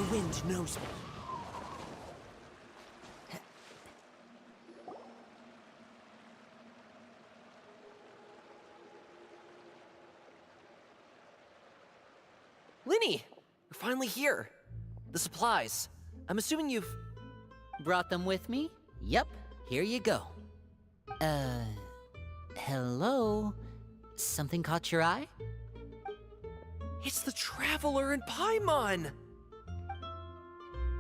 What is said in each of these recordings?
The wind knows me. Linny! You're finally here. The supplies. I'm assuming you've... Brought them with me? Yep, here you go. Hello? Something caught your eye? It's the Traveler in Paimon!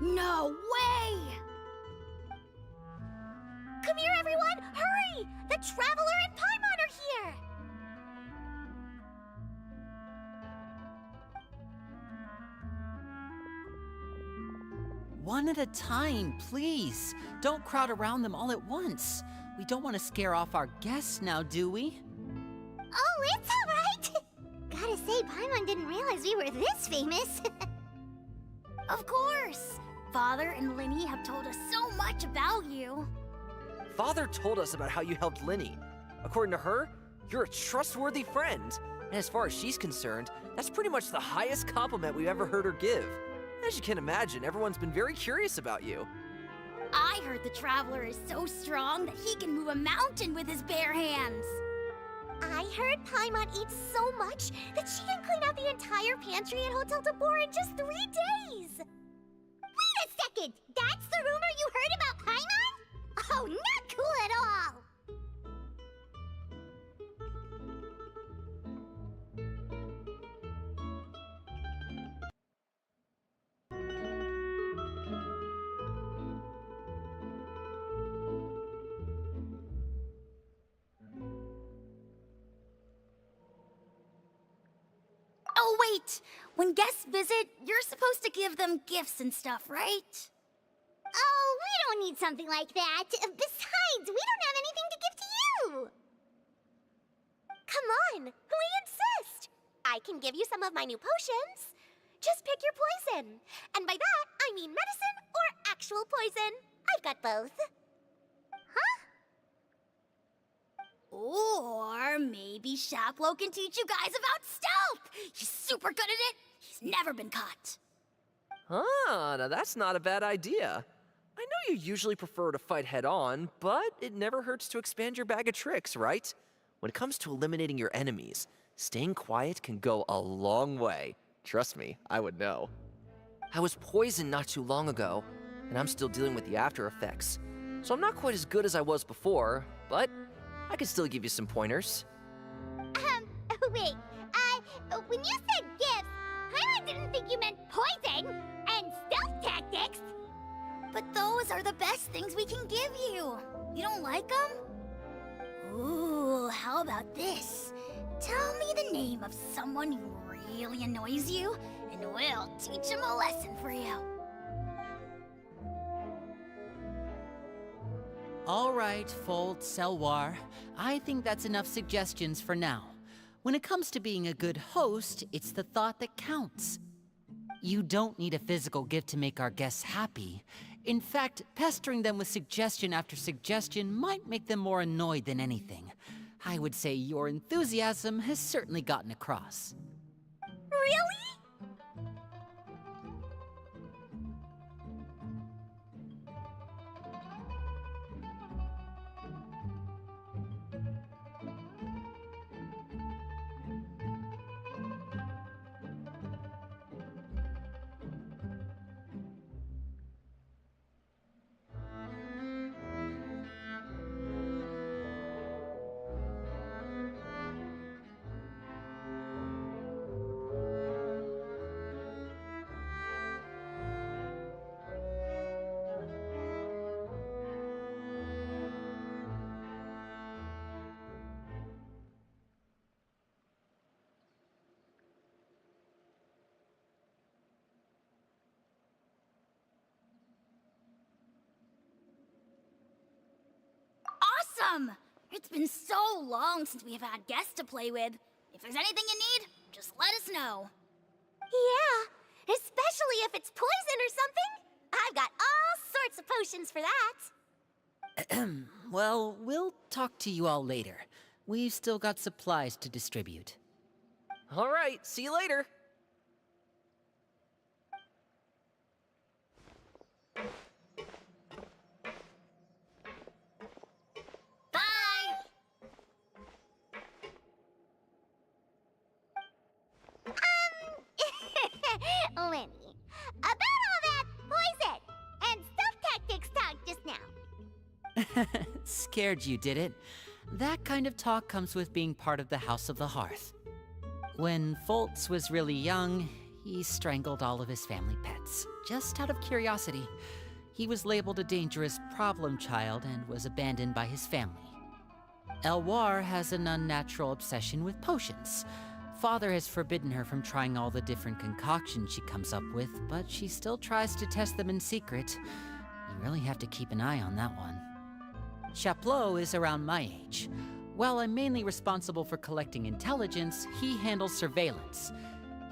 No way! Come here, everyone! Hurry! The Traveler and Paimon are here! One at a time, please. Don't crowd around them all at once. We don't want to scare off our guests now, do we? Oh, it's all right! Gotta say, Paimon didn't realize we were this famous. Of course! Father and Linny have told us so much about you. Father told us about how you helped Linny. According to her, you're a trustworthy friend. And as far as she's concerned, that's pretty much the highest compliment we've ever heard her give. As you can imagine, everyone's been very curious about you. I heard the Traveler is so strong that he can move a mountain with his bare hands. I heard Paimon eats so much that she can clean out the entire pantry at Hotel Tabor in just 3 days. Wait a second! That's the rumor you heard about Paimon? Oh, not cool at all! Oh, wait! When guests visit, you're supposed to give them gifts and stuff, right? Oh, we don't need something like that. Besides, we don't have anything to give to you! Come on, we insist! I can give you some of my new potions. Just pick your poison. And by that, I mean medicine or actual poison. I've got both. Huh? Or maybe Shaplo can teach you guys about stealth! He's super good at it! He's never been caught! Ah, now that's not a bad idea. I know you usually prefer to fight head-on, but it never hurts to expand your bag of tricks, right? When it comes to eliminating your enemies, staying quiet can go a long way. Trust me, I would know. I was poisoned not too long ago, and I'm still dealing with the after effects. So I'm not quite as good as I was before, but I can still give you some pointers. Wait, when you said gifts, I didn't think you meant poison and stealth tactics. But those are the best things we can give you. You don't like them? Ooh, how about this? Tell me the name of someone who really annoys you, and we'll teach him a lesson for you. All right, Fold Selwar. I think that's enough suggestions for now. When it comes to being a good host, it's the thought that counts. You don't need a physical gift to make our guests happy. In fact, pestering them with suggestion after suggestion might make them more annoyed than anything. I would say your enthusiasm has certainly gotten across. Really? Awesome! It's been so long since we've had guests to play with. If there's anything you need, just let us know. Yeah, especially if it's poison or something. I've got all sorts of potions for that. Well, we'll talk to you all later. We've still got supplies to distribute. All right, see you later. Scared you, did it? That kind of talk comes with being part of the House of the Hearth. When Foltz was really young, he strangled all of his family pets, just out of curiosity. He was labeled a dangerous problem child and was abandoned by his family. Elwar has an unnatural obsession with potions. Father has forbidden her from trying all the different concoctions she comes up with, but she still tries to test them in secret. You really have to keep an eye on that one. Chaplot is around my age. While I'm mainly responsible for collecting intelligence, he handles surveillance.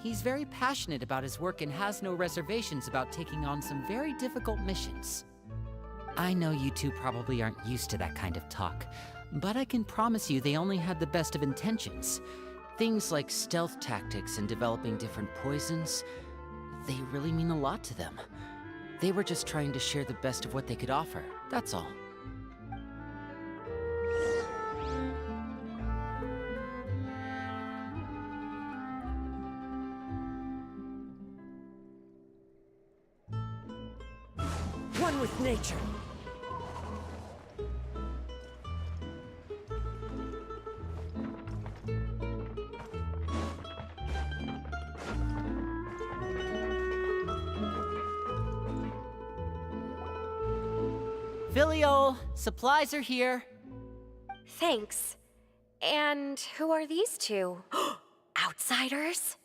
He's very passionate about his work and has no reservations about taking on some very difficult missions. I know you two probably aren't used to that kind of talk, but I can promise you they only had the best of intentions. Things like stealth tactics and developing different poisons, they really mean a lot to them. They were just trying to share the best of what they could offer, that's all. One with nature. Filiol, supplies are here. Thanks. And who are these two? Outsiders?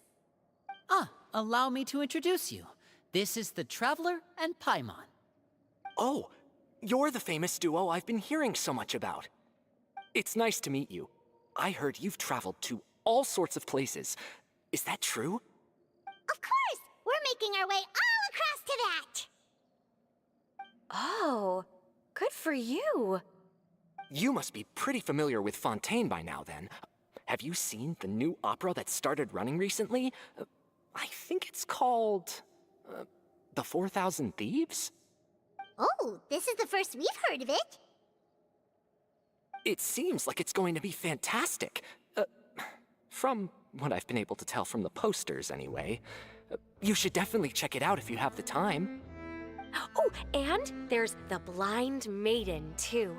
Allow me to introduce you. This is the Traveler and Paimon. Oh, you're the famous duo I've been hearing so much about. It's nice to meet you. I heard you've traveled to all sorts of places. Is that true? Of course! We're making our way all across to that! Oh, good for you. You must be pretty familiar with Fontaine by now, then. Have you seen the new opera that started running recently? I think it's called... The 4,000 Thieves? Oh, this is the first we've heard of it. It seems like it's going to be fantastic. From what I've been able to tell from the posters, anyway. You should definitely check it out if you have the time. Oh, and there's The Blind Maiden, too.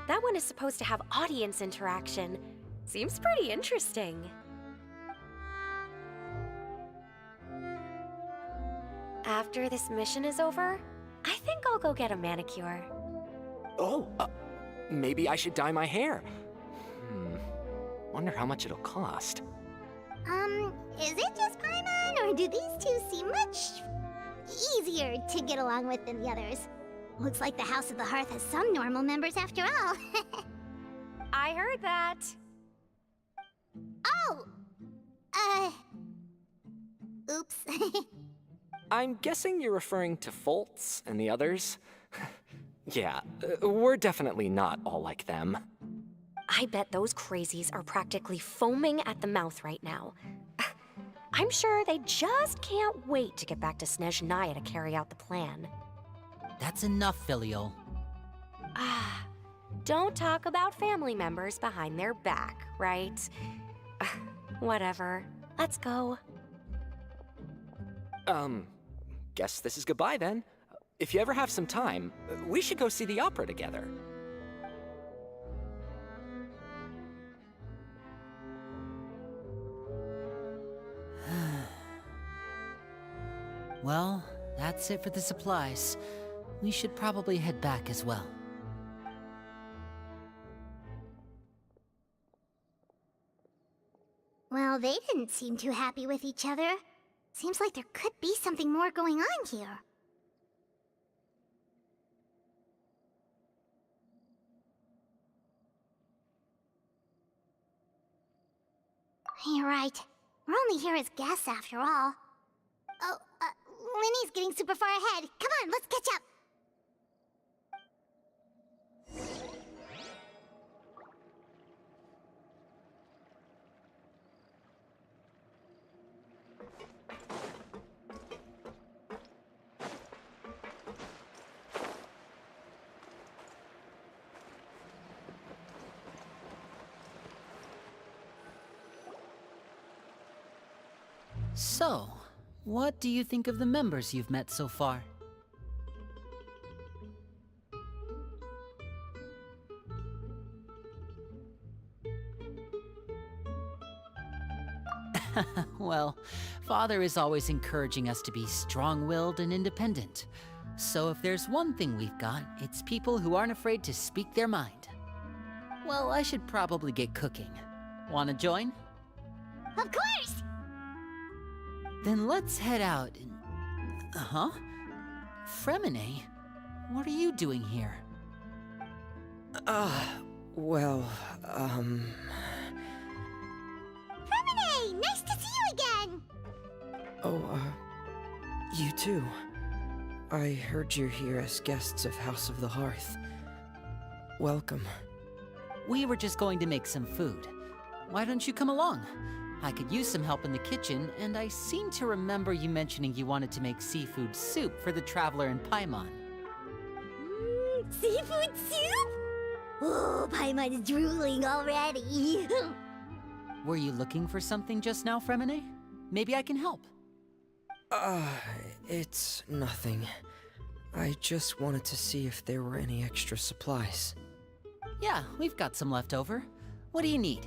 That one is supposed to have audience interaction. Seems pretty interesting. After this mission is over, I think I'll go get a manicure. Oh, maybe I should dye my hair. Wonder how much it'll cost. Is it just Paimon, or do these two seem much easier to get along with than the others? Looks like the House of the Hearth has some normal members after all. I heard that. Oh! Oops. I'm guessing you're referring to Foltz and the others? Yeah, we're definitely not all like them. I bet those crazies are practically foaming at the mouth right now. I'm sure they just can't wait to get back to Snezhnaya to carry out the plan. That's enough, Filiol. Don't talk about family members behind their back, right? Whatever. Let's go. Guess this is goodbye then. If you ever have some time, we should go see the opera together. Well, that's it for the supplies. We should probably head back as well. Well, they didn't seem too happy with each other. Seems like there could be something more going on here. You're right. We're only here as guests after all. Oh, Linny's getting super far ahead. Come on, let's catch up. So, what do you think of the members you've met so far? Well, Father is always encouraging us to be strong-willed and independent. So if there's one thing we've got, it's people who aren't afraid to speak their mind. Well, I should probably get cooking. Wanna join? Of course! Then let's head out and... Uh-huh. Fremine, what are you doing here? Well, Fremine, nice to see you again! Oh, you too. I heard you're here as guests of House of the Hearth. Welcome. We were just going to make some food. Why don't you come along? I could use some help in the kitchen, and I seem to remember you mentioning you wanted to make seafood soup for the traveler in Paimon. Seafood soup? Oh, Paimon's drooling already. Were you looking for something just now, Fremine? Maybe I can help. It's nothing. I just wanted to see if there were any extra supplies. Yeah, we've got some left over. What do you need?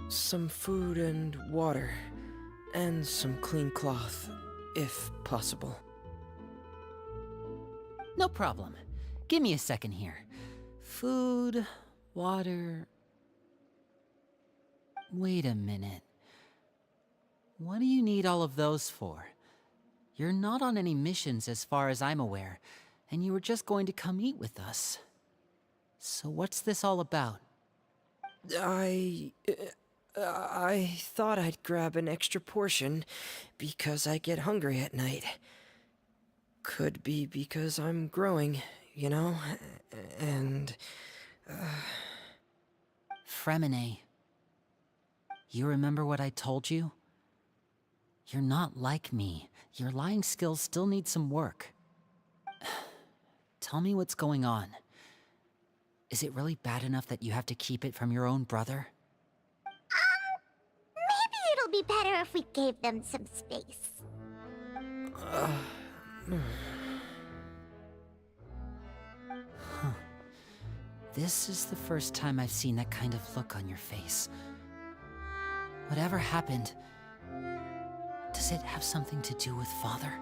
Some food and water, and some clean cloth, if possible. No problem. Give me a second here. Food, water... Wait a minute. What do you need all of those for? You're not on any missions as far as I'm aware, and you were just going to come eat with us. So what's this all about? I thought I'd grab an extra portion because I get hungry at night. Could be because I'm growing, you know? And... Fremine, you remember what I told you? You're not like me. Your lying skills still need some work. Tell me what's going on. Is it really bad enough that you have to keep it from your own brother? Maybe it'll be better if we gave them some space. This is the first time I've seen that kind of look on your face. Whatever happened, does it have something to do with Father?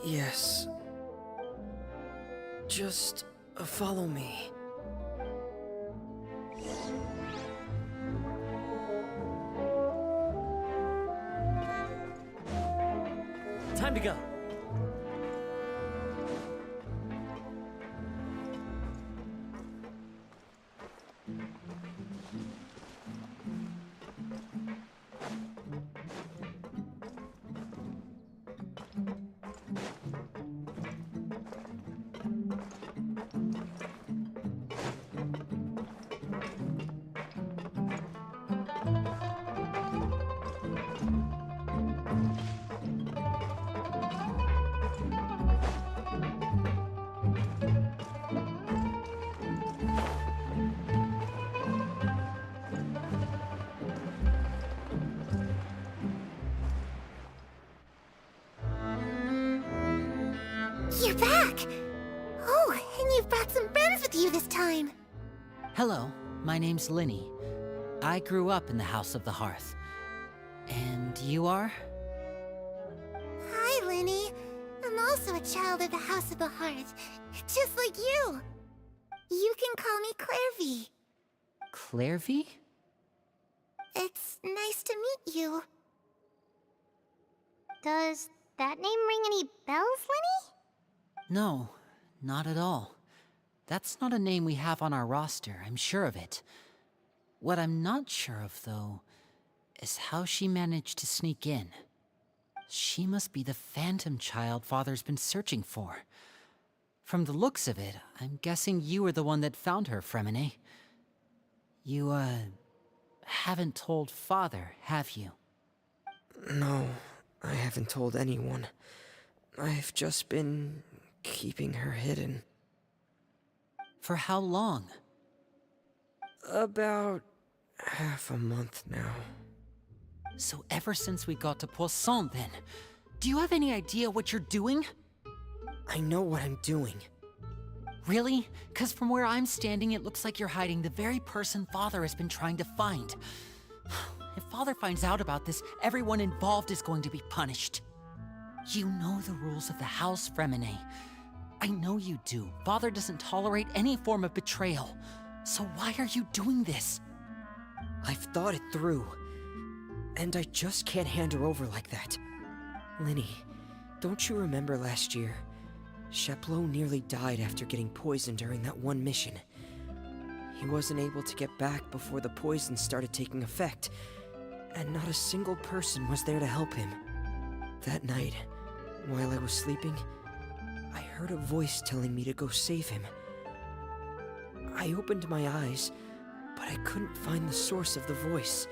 yes. Just follow me. Time to go. You're back! Oh, and you've brought some friends with you this time. Hello, my name's Linny. I grew up in the House of the Hearth. And you are? Hi, Linny. I'm also a child of the House of the Hearth, just like you. You can call me Clairvy. Clairvy? It's nice to meet you. Does that name ring any bells, Linny? No, not at all. That's not a name we have on our roster, I'm sure of it. What I'm not sure of, though, is how she managed to sneak in. She must be the phantom child Father's been searching for. From the looks of it, I'm guessing you were the one that found her, Fremine. You, haven't told Father, have you? No, I haven't told anyone. I've just been keeping her hidden. For how long? About half a month now. So ever since we got to Poisson, then, do you have any idea what you're doing? I know what I'm doing. Really? 'Cause from where I'm standing, it looks like you're hiding the very person Father has been trying to find. If Father finds out about this, everyone involved is going to be punished. You know the rules of the house, Fremine. I know you do. Father doesn't tolerate any form of betrayal. So why are you doing this? I've thought it through. And I just can't hand her over like that. Linny, don't you remember last year? Sheplo nearly died after getting poisoned during that one mission. He wasn't able to get back before the poison started taking effect, and not a single person was there to help him. That night, while I was sleeping, I heard a voice telling me to go save him. I opened my eyes, but I couldn't find the source of the voice.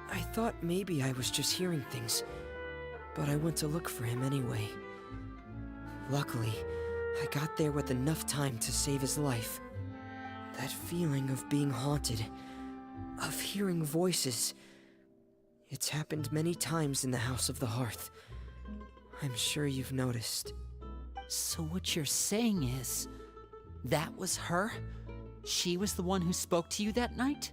I thought maybe I was just hearing things, but I went to look for him anyway. Luckily, I got there with enough time to save his life. That feeling of being haunted, of hearing voices, it's happened many times in the House of the Hearth. I'm sure you've noticed. So what you're saying is, that was her? She was the one who spoke to you that night?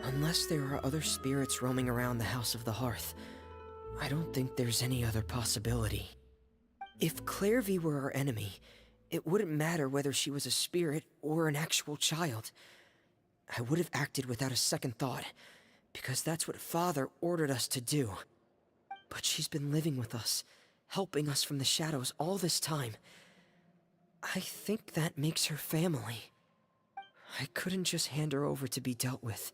Unless there are other spirits roaming around the House of the Hearth, I don't think there's any other possibility. If Clairvy were our enemy, it wouldn't matter whether she was a spirit or an actual child. I would have acted without a second thought, because that's what Father ordered us to do. But she's been living with us, helping us from the shadows all this time. I think that makes her family. I couldn't just hand her over to be dealt with.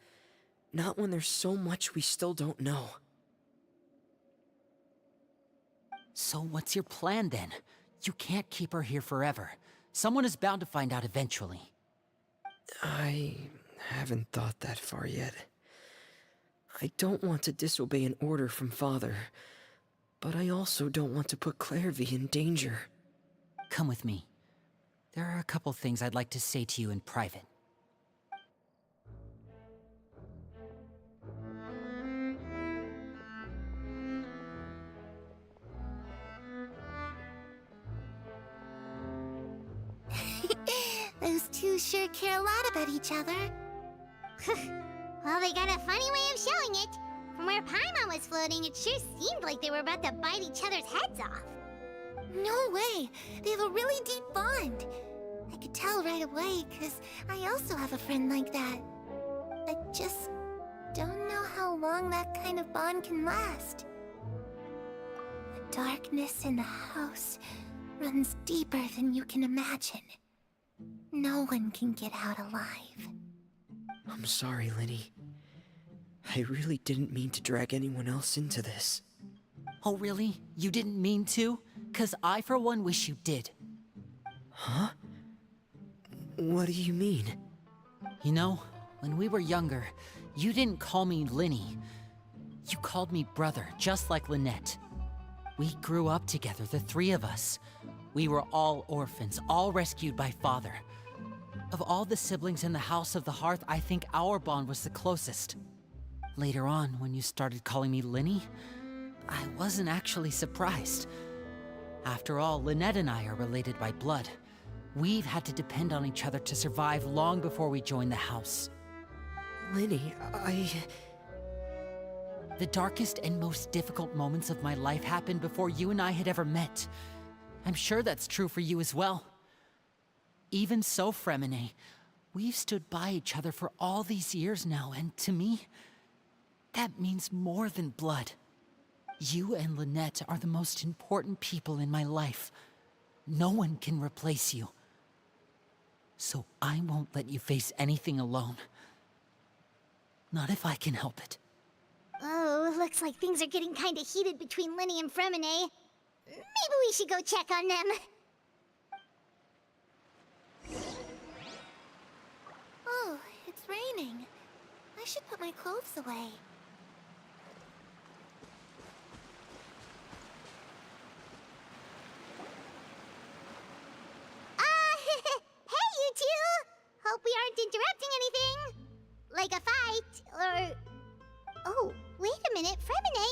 Not when there's so much we still don't know. So what's your plan then? You can't keep her here forever. Someone is bound to find out eventually. I haven't thought that far yet. I don't want to disobey an order from Father, but I also don't want to put Clairvy in danger. Come with me. There are a couple things I'd like to say to you in private. Those two sure care a lot about each other. Well, they got a funny way of showing it. From where Paimon was floating, it sure seemed like they were about to bite each other's heads off. No way! They have a really deep bond. I could tell right away, because I also have a friend like that. I just don't know how long that kind of bond can last. The darkness in the house runs deeper than you can imagine. No one can get out alive. I'm sorry, Linny. I really didn't mean to drag anyone else into this. Oh really? You didn't mean to? 'Cause I for one wish you did. Huh? What do you mean? You know, when we were younger, you didn't call me Linny. You called me brother, just like Lynette. We grew up together, the three of us. We were all orphans, all rescued by Father. Of all the siblings in the House of the Hearth, I think our bond was the closest. Later on, when you started calling me Linny, I wasn't actually surprised. After all, Lynette and I are related by blood. We've had to depend on each other to survive long before we joined the house. Linny, The darkest and most difficult moments of my life happened before you and I had ever met. I'm sure that's true for you as well. Even so, Fremine, we've stood by each other for all these years now, and to me, that means more than blood. You and Lynette are the most important people in my life. No one can replace you. So I won't let you face anything alone. Not if I can help it. Oh, looks like things are getting kinda heated between Linny and Fremine. Maybe we should go check on them. Oh, it's raining. I should put my clothes away. Hey, you two! Hope we aren't interrupting anything. Like a fight, or... Oh, wait a minute, Fremine.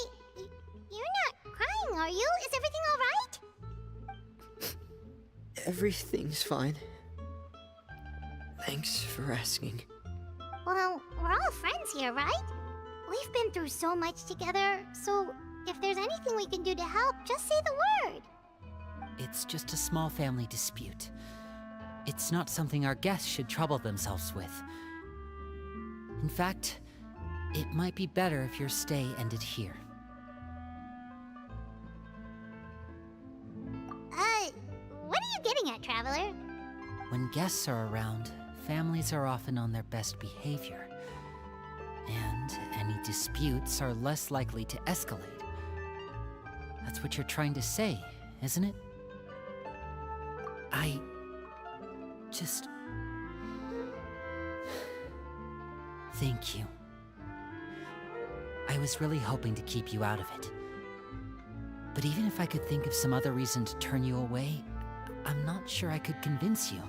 You're not crying, are you? Is everything all right? everything's fine. Thanks for asking. Well, we're We're all friends here, right? We've been through so much together, so if there's anything we can do to help, just say the word. It's just a small family dispute. It's not something our guests should trouble themselves with. In fact, it might be better if your stay ended here. What are you getting at, Traveler? When guests are around, families are often on their best behavior. And any disputes are less likely to escalate. That's what you're trying to say, isn't it? I just... Thank you. I was really hoping to keep you out of it. But even if I could think of some other reason to turn you away, I'm not sure I could convince you.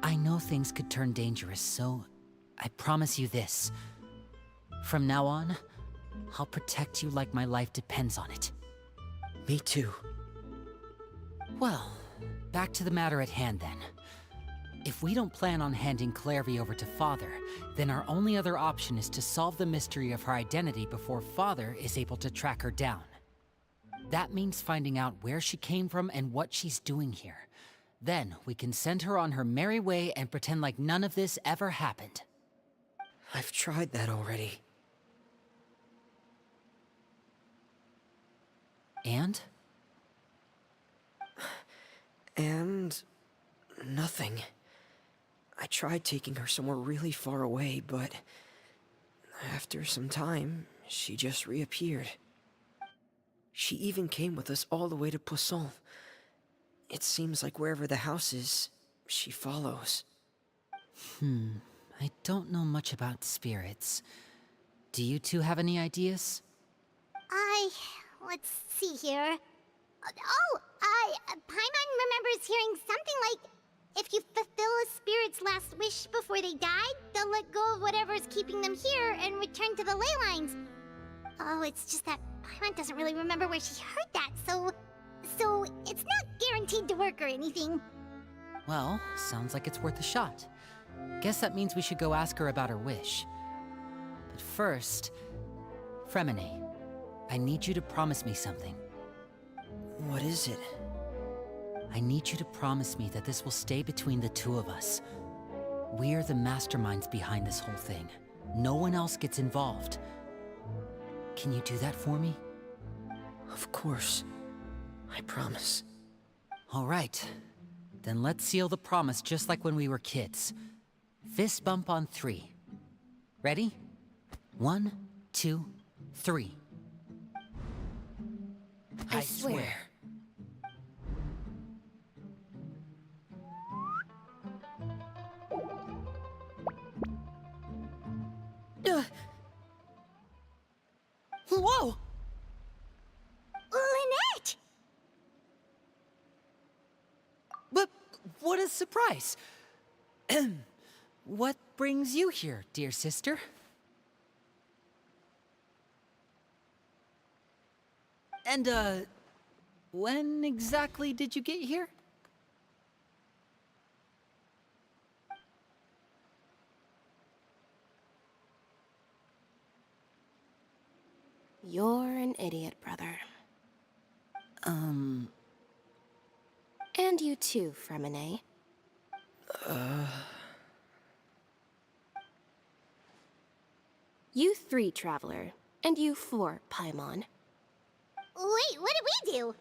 I know things could turn dangerous, so I promise you this. From now on, I'll protect you like my life depends on it. Me too. Well, back to the matter at hand then. If we don't plan on handing Clairvy over to Father, then our only other option is to solve the mystery of her identity before Father is able to track her down. That means finding out where she came from and what she's doing here. Then we can send her on her merry way and pretend like none of this ever happened. I've tried that already. And? And... nothing. I tried taking her somewhere really far away, but... after some time, she just reappeared. She even came with us all the way to Poisson. It seems like wherever the house is, she follows. I don't know much about spirits. Do you two have any ideas? Let's see here. Paimon remembers hearing something like, if you fulfill a spirit's last wish before they died, they'll let go of whatever's keeping them here and return to the ley lines. Oh, it's just that Paimon doesn't really remember where she heard that, so it's not guaranteed to work or anything. Well, sounds like it's worth a shot. Guess that means we should go ask her about her wish. But first, Fremine, I need you to promise me something. What is it? I need you to promise me that this will stay between the two of us. We're the masterminds behind this whole thing. No one else gets involved. Can you do that for me? Of course. I promise. All right. Then let's seal the promise just like when we were kids. Fist bump on 3. Ready? 1, 2, 3. I swear. Whoa! Lynette! But what a surprise! What brings you here, dear sister? And, when exactly did you get here? You're an idiot, brother. And you too, Fremine. You 3, Traveler. And you 4, Paimon. Wait, what did we do?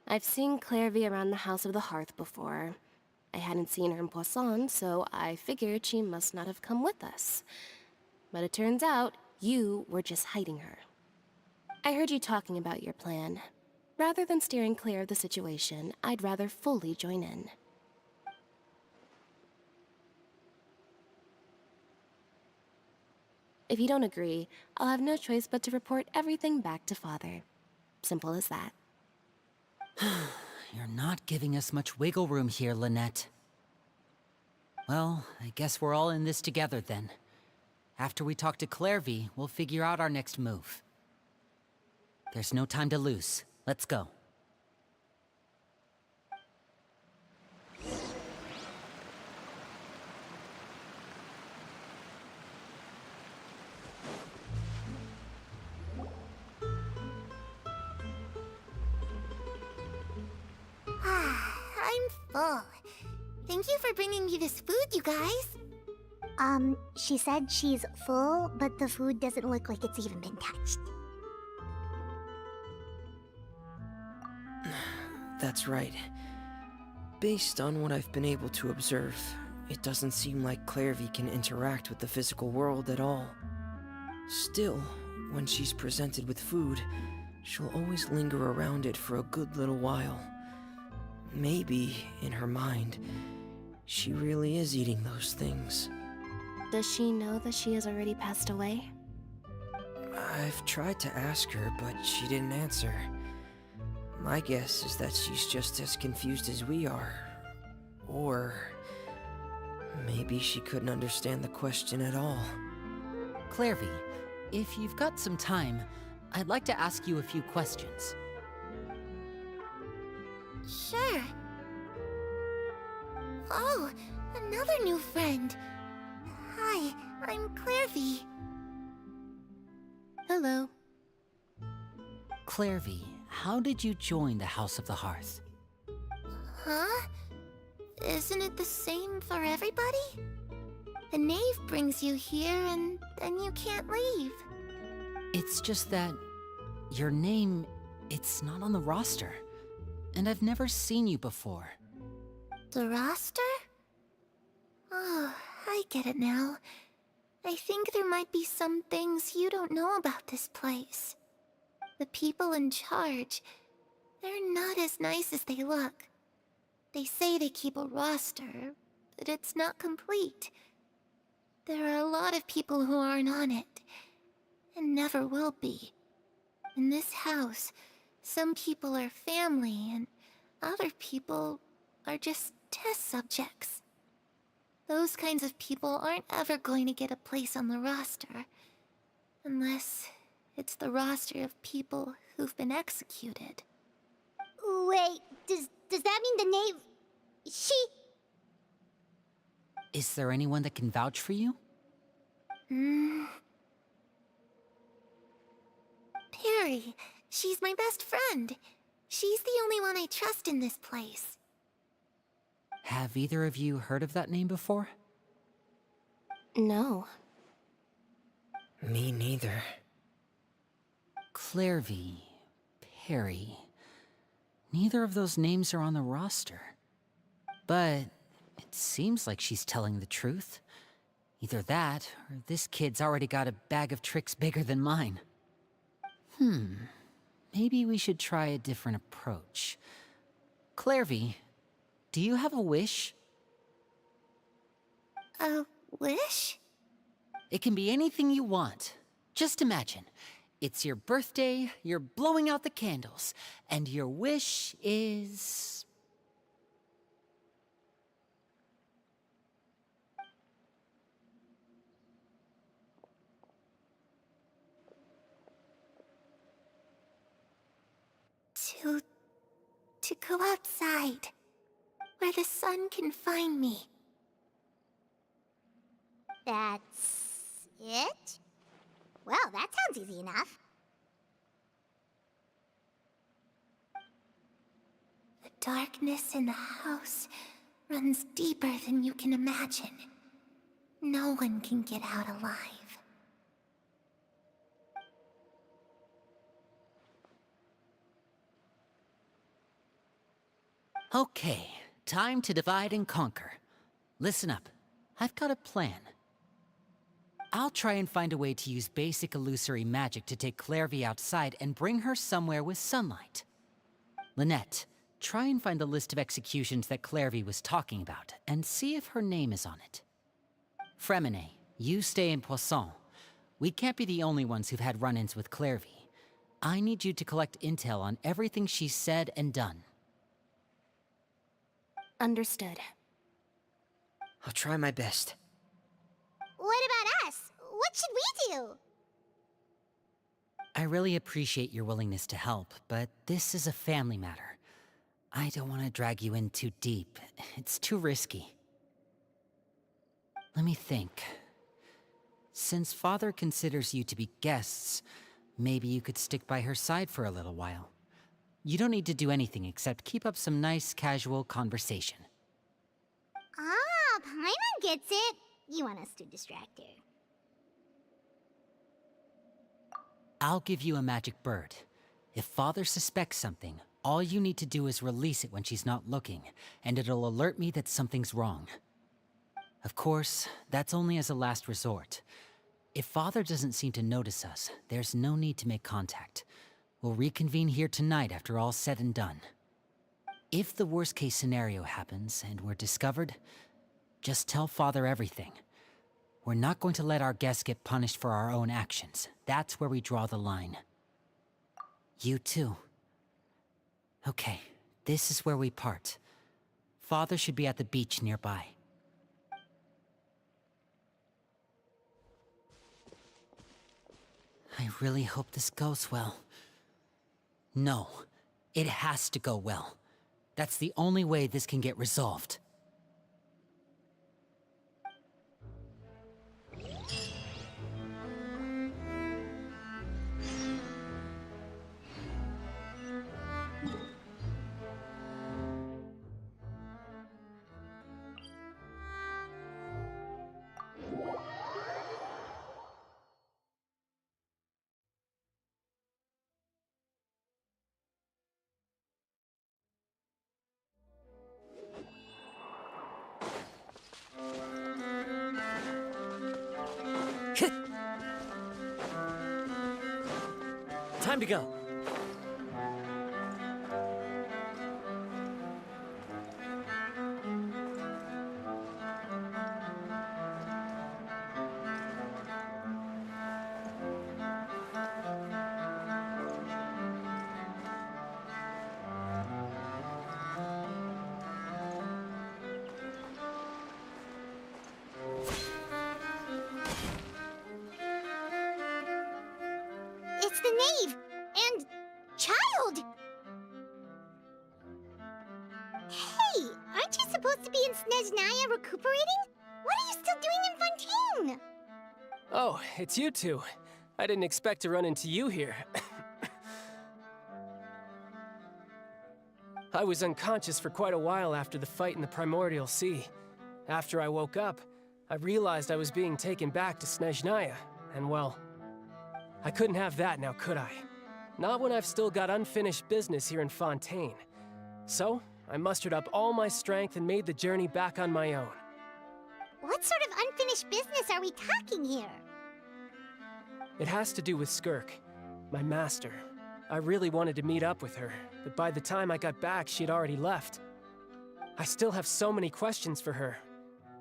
I've seen Clairvy around the House of the Hearth before. I hadn't seen her in Poisson, so I figured she must not have come with us. But it turns out, you were just hiding her. I heard you talking about your plan. Rather than steering clear of the situation, I'd rather fully join in. If you don't agree, I'll have no choice but to report everything back to Father. Simple as that. You're not giving us much wiggle room here, Lynette. Well, I guess we're all in this together then. After we talk to Clairvy, we'll figure out our next move. There's no time to lose. Let's go. full. Thank you for bringing me this food, you guys. She said she's full, but the food doesn't look like it's even been touched. That's right. Based on what I've been able to observe, it doesn't seem like Clairvy can interact with the physical world at all. Still, when she's presented with food, she'll always linger around it for a good little while. Maybe, in her mind, she really is eating those things. Does she know that she has already passed away? I've tried to ask her, but she didn't answer. My guess is that she's just as confused as we are. Or maybe she couldn't understand the question at all. Clairvy, if you've got some time, I'd like to ask you a few questions. Sure. Oh, another new friend. Hi, I'm Clairvy. Hello. Clairvy, how did you join the House of the Hearth? Huh? Isn't it the same for everybody? The knave brings you here and then you can't leave. It's just that your name, it's not on the roster. And I've never seen you before. The roster? Oh, I get it now. I think there might be some things you don't know about this place. The people in charge, they're not as nice as they look. They say they keep a roster, but it's not complete. There are a lot of people who aren't on it, and never will be. In this house, some people are family, and other people are just test subjects. Those kinds of people aren't ever going to get a place on the roster, unless it's the roster of people who've been executed. Wait, does that mean the knave... she... Is there anyone that can vouch for you? Perry. She's my best friend. She's the only one I trust in this place. Have either of you heard of that name before? No. Me neither. Clairvy, Perry. Neither of those names are on the roster. But it seems like she's telling the truth. Either that, or this kid's already got a bag of tricks bigger than mine. Maybe we should try a different approach. Clairvy, do you have a wish? A wish? It can be anything you want. Just imagine. It's your birthday, you're blowing out the candles, and your wish is... To go outside, where the sun can find me. That's it? Well, that sounds easy enough. The darkness in the house runs deeper than you can imagine. No one can get out alive. Okay, time to divide and conquer. Listen up, I've got a plan. I'll try and find a way to use basic illusory magic to take Clairvy outside and bring her somewhere with sunlight. Lynette, try and find the list of executions that Clairvy was talking about, and see if her name is on it. Fremine, you stay in Poisson. We can't be the only ones who've had run-ins with Clairvy. I need you to collect intel on everything she's said and done. Understood. I'll try my best. What about us? What should we do? I really appreciate your willingness to help, but this is a family matter. I don't want to drag you in too deep. It's too risky. Let me think. Since Father considers you to be guests, maybe you could stick by her side for a little while. You don't need to do anything except keep up some nice, casual conversation. Ah, Paimon gets it. You want us to distract her. I'll give you a magic bird. If Father suspects something, all you need to do is release it when she's not looking, and it'll alert me that something's wrong. Of course, that's only as a last resort. If Father doesn't seem to notice us, there's no need to make contact. We'll reconvene here tonight after all's said and done. If the worst-case scenario happens and we're discovered, just tell Father everything. We're not going to let our guests get punished for our own actions. That's where we draw the line. You too. Okay, this is where we part. Father should be at the beach nearby. I really hope this goes well. No, it has to go well. That's the only way this can get resolved. Time to go. It's the knave! And... child! Hey, aren't you supposed to be in Snezhnaya recuperating? What are you still doing in Fontaine? Oh, it's you two. I didn't expect to run into you here. I was unconscious for quite a while after the fight in the Primordial Sea. After I woke up, I realized I was being taken back to Snezhnaya, and well, I couldn't have that now, could I? Not when I've still got unfinished business here in Fontaine. So, I mustered up all my strength and made the journey back on my own. What sort of unfinished business are we talking here? It has to do with Skirk, my master. I really wanted to meet up with her, but by the time I got back, she'd already left. I still have so many questions for her.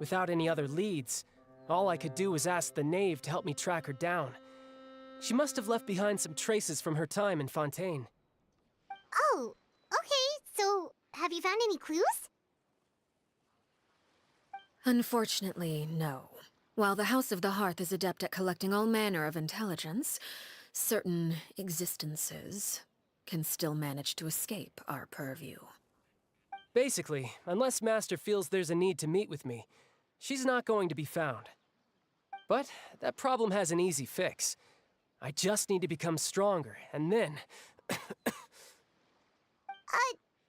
Without any other leads, all I could do was ask the knave to help me track her down. She must have left behind some traces from her time in Fontaine. Oh, okay, so have you found any clues? Unfortunately, no. While the House of the Hearth is adept at collecting all manner of intelligence, certain existences can still manage to escape our purview. Basically, unless Master feels there's a need to meet with me, she's not going to be found. But that problem has an easy fix. I just need to become stronger, and then...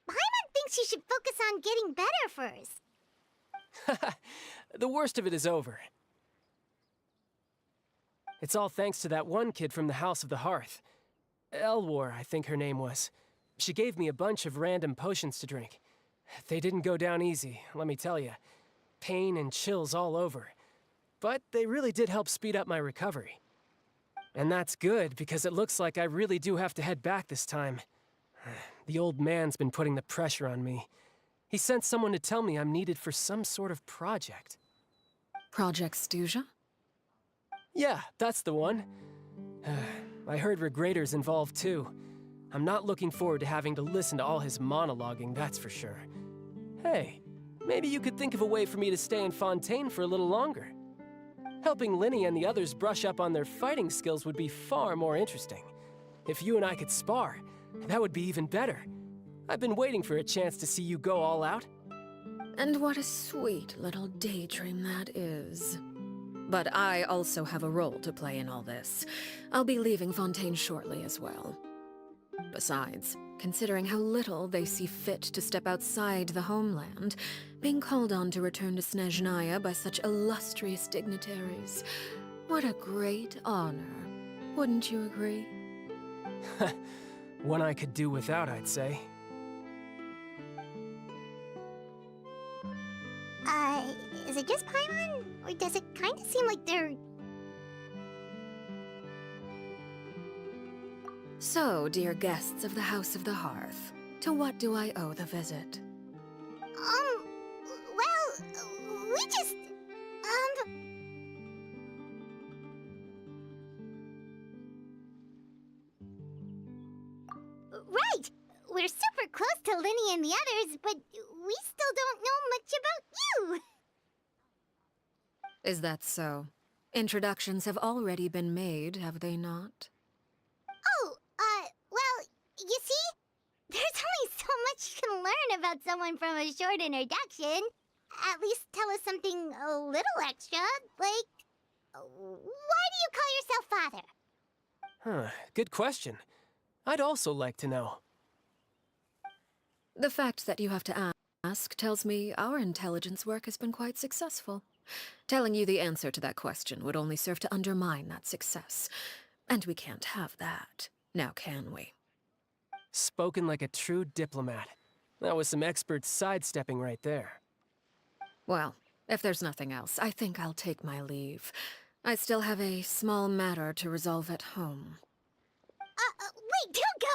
Paimon thinks you should focus on getting better first. The worst of it is over. It's all thanks to that one kid from the House of the Hearth. Elwar, I think her name was. She gave me a bunch of random potions to drink. They didn't go down easy, let me tell you. Pain and chills all over. But they really did help speed up my recovery. And that's good, because it looks like I really do have to head back this time. The old man's been putting the pressure on me. He sent someone to tell me I'm needed for some sort of project. Project Stuja? Yeah, that's the one. I heard Regrader's involved too. I'm not looking forward to having to listen to all his monologuing, that's for sure. Hey, maybe you could think of a way for me to stay in Fontaine for a little longer. Helping Linny and the others brush up on their fighting skills would be far more interesting. If you and I could spar, that would be even better. I've been waiting for a chance to see you go all out. And what a sweet little daydream that is. But I also have a role to play in all this. I'll be leaving Fontaine shortly as well. Besides, considering how little they see fit to step outside the homeland, being called on to return to Snezhnaya by such illustrious dignitaries. What a great honor. Wouldn't you agree? One I could do without, I'd say. Is it just Paimon? Or does it kind of seem like they're... So, dear guests of the House of the Hearth, to what do I owe the visit? Well, we just... Right! We're super close to Linny and the others, but we still don't know much about you! Is that so? Introductions have already been made, have they not? Oh, well, you see? There's only so much you can learn about someone from a short introduction. At least tell us something a little extra, like... Why do you call yourself father? Huh, good question. I'd also like to know. The fact that you have to ask tells me our intelligence work has been quite successful. Telling you the answer to that question would only serve to undermine that success. And we can't have that, now can we? Spoken like a true diplomat. That was some expert sidestepping right there. Well, if there's nothing else, I think I'll take my leave. I still have a small matter to resolve at home. Wait, don't go!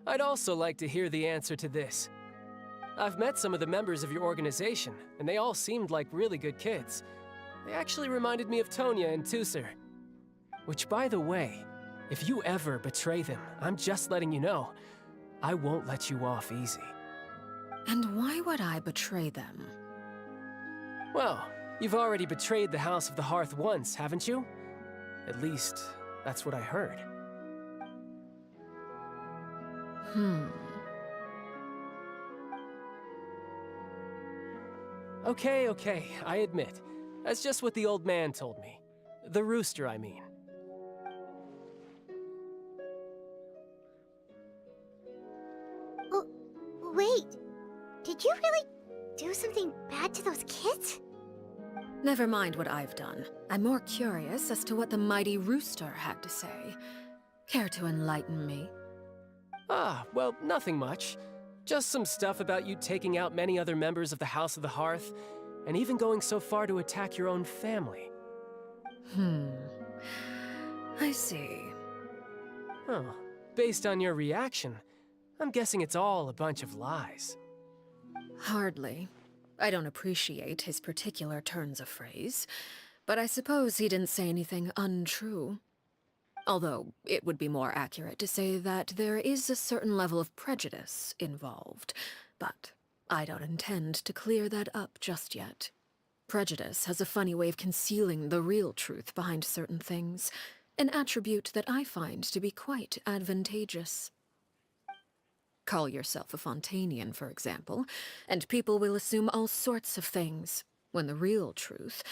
I'd also like to hear the answer to this. I've met some of the members of your organization, and they all seemed like really good kids. They actually reminded me of Tonya and Tusser. Which, by the way, if you ever betray them, I'm just letting you know, I won't let you off easy. And why would I betray them? Well, you've already betrayed the House of the Hearth once, haven't you? At least, that's what I heard. Okay, I admit. That's just what the old man told me. The rooster, I mean. Oh, wait. Did you really do something bad to those kids? Never mind what I've done. I'm more curious as to what the mighty rooster had to say. Care to enlighten me? Well, nothing much. Just some stuff about you taking out many other members of the House of the Hearth, and even going so far to attack your own family. I see. Oh, based on your reaction, I'm guessing it's all a bunch of lies. Hardly. I don't appreciate his particular turns of phrase, but I suppose he didn't say anything untrue. Although, it would be more accurate to say that there is a certain level of prejudice involved, but I don't intend to clear that up just yet. Prejudice has a funny way of concealing the real truth behind certain things, an attribute that I find to be quite advantageous. Call yourself a Fontainian, for example, and people will assume all sorts of things, when the real truth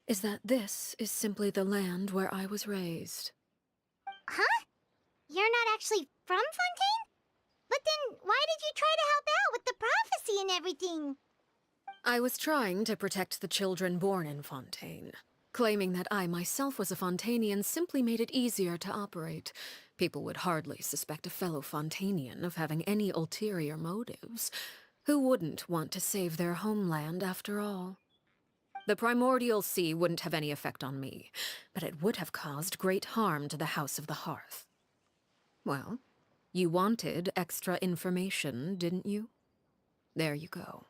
is that this is simply the land where I was raised. Huh? You're not actually from Fontaine? But then why did you try to help out with the prophecy and everything? I was trying to protect the children born in Fontaine. Claiming that I myself was a Fontainian simply made it easier to operate. People would hardly suspect a fellow Fontainian of having any ulterior motives. Who wouldn't want to save their homeland after all? The primordial sea wouldn't have any effect on me, but it would have caused great harm to the House of the Hearth. Well, you wanted extra information, didn't you? There you go.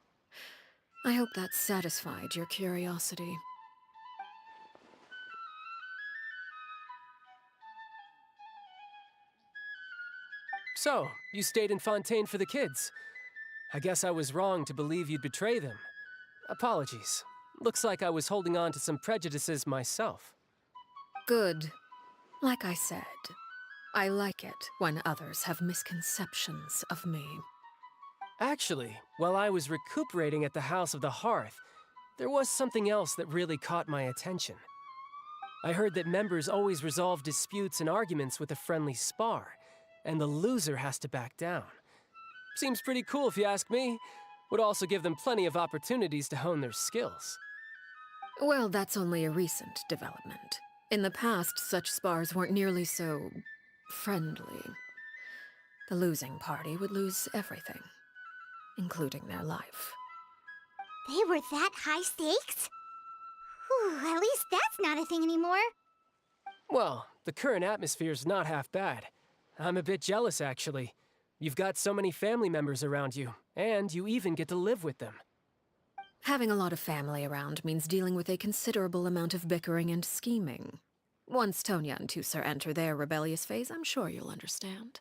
I hope that satisfied your curiosity. So, you stayed in Fontaine for the kids. I guess I was wrong to believe you'd betray them. Apologies. Looks like I was holding on to some prejudices myself. Good. Like I said, I like it when others have misconceptions of me. Actually, while I was recuperating at the House of the Hearth, there was something else that really caught my attention. I heard that members always resolve disputes and arguments with a friendly spar, and the loser has to back down. Seems pretty cool if you ask me. Would also give them plenty of opportunities to hone their skills. Well, that's only a recent development. In the past, such spars weren't nearly so friendly. The losing party would lose everything, including their life. They were that high stakes? Whew, at least that's not a thing anymore. Well, the current atmosphere's not half bad. I'm a bit jealous, actually. You've got so many family members around you, and you even get to live with them. Having a lot of family around means dealing with a considerable amount of bickering and scheming. Once Tonya and Tusser enter their rebellious phase, I'm sure you'll understand.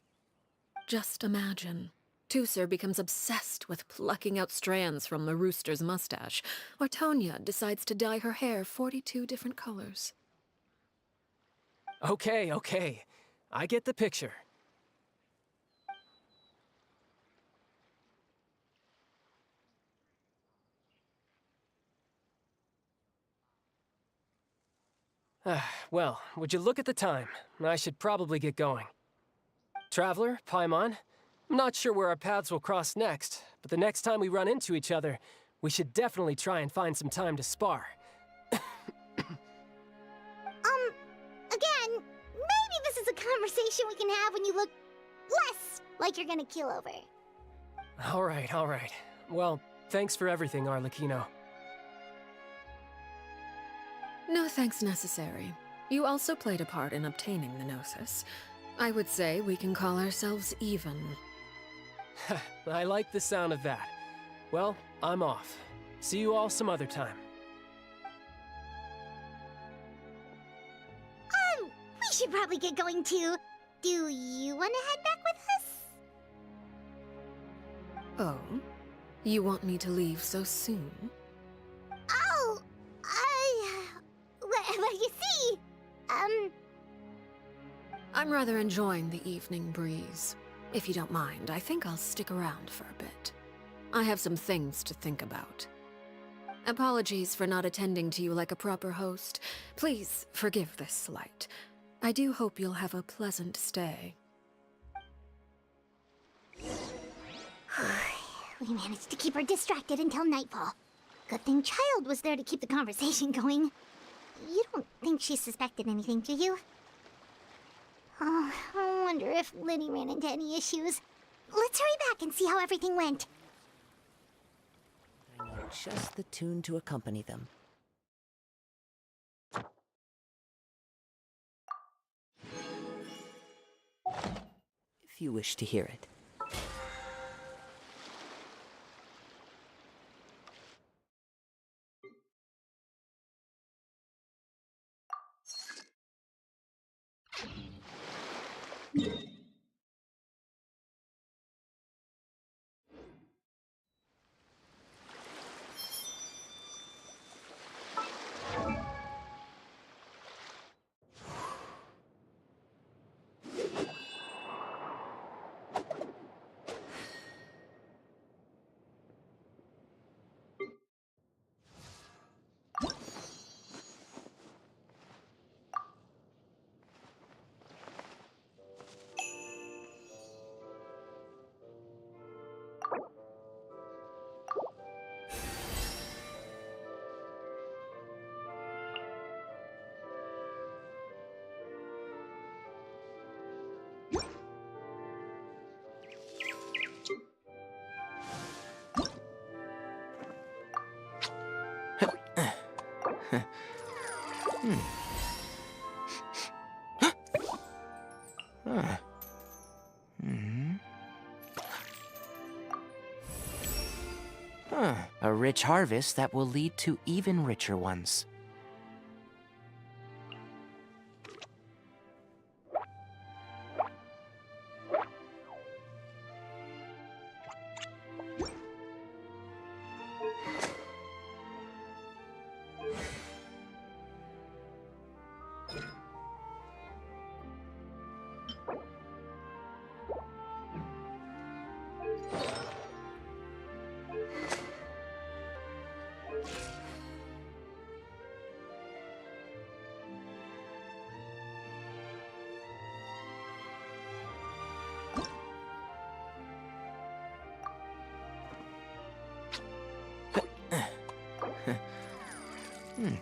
Just imagine. Tusser becomes obsessed with plucking out strands from the rooster's mustache, or Tonya decides to dye her hair 42 different colors. Okay. I get the picture. Well, would you look at the time? I should probably get going. Traveler, Paimon, I'm not sure where our paths will cross next, but the next time we run into each other, we should definitely try and find some time to spar. Again, maybe this is a conversation we can have when you look less like you're gonna keel over. All right. Well, thanks for everything, Arlecchino. No thanks necessary. You also played a part in obtaining the Gnosis. I would say we can call ourselves even. I like the sound of that. Well, I'm off. See you all some other time. We should probably get going too. Do you want to head back with us? Oh? You want me to leave so soon? Oh, well, you see, I'm rather enjoying the evening breeze. If you don't mind, I think I'll stick around for a bit. I have some things to think about. Apologies for not attending to you like a proper host. Please forgive this slight. I do hope you'll have a pleasant stay. we managed to keep her distracted until nightfall. Good thing Child was there to keep the conversation going. You don't think she suspected anything, do you? Oh, I wonder if Liddy ran into any issues. Let's hurry back and see how everything went. I know just the tune to accompany them. If you wish to hear it. A rich harvest that will lead to even richer ones. Lenny,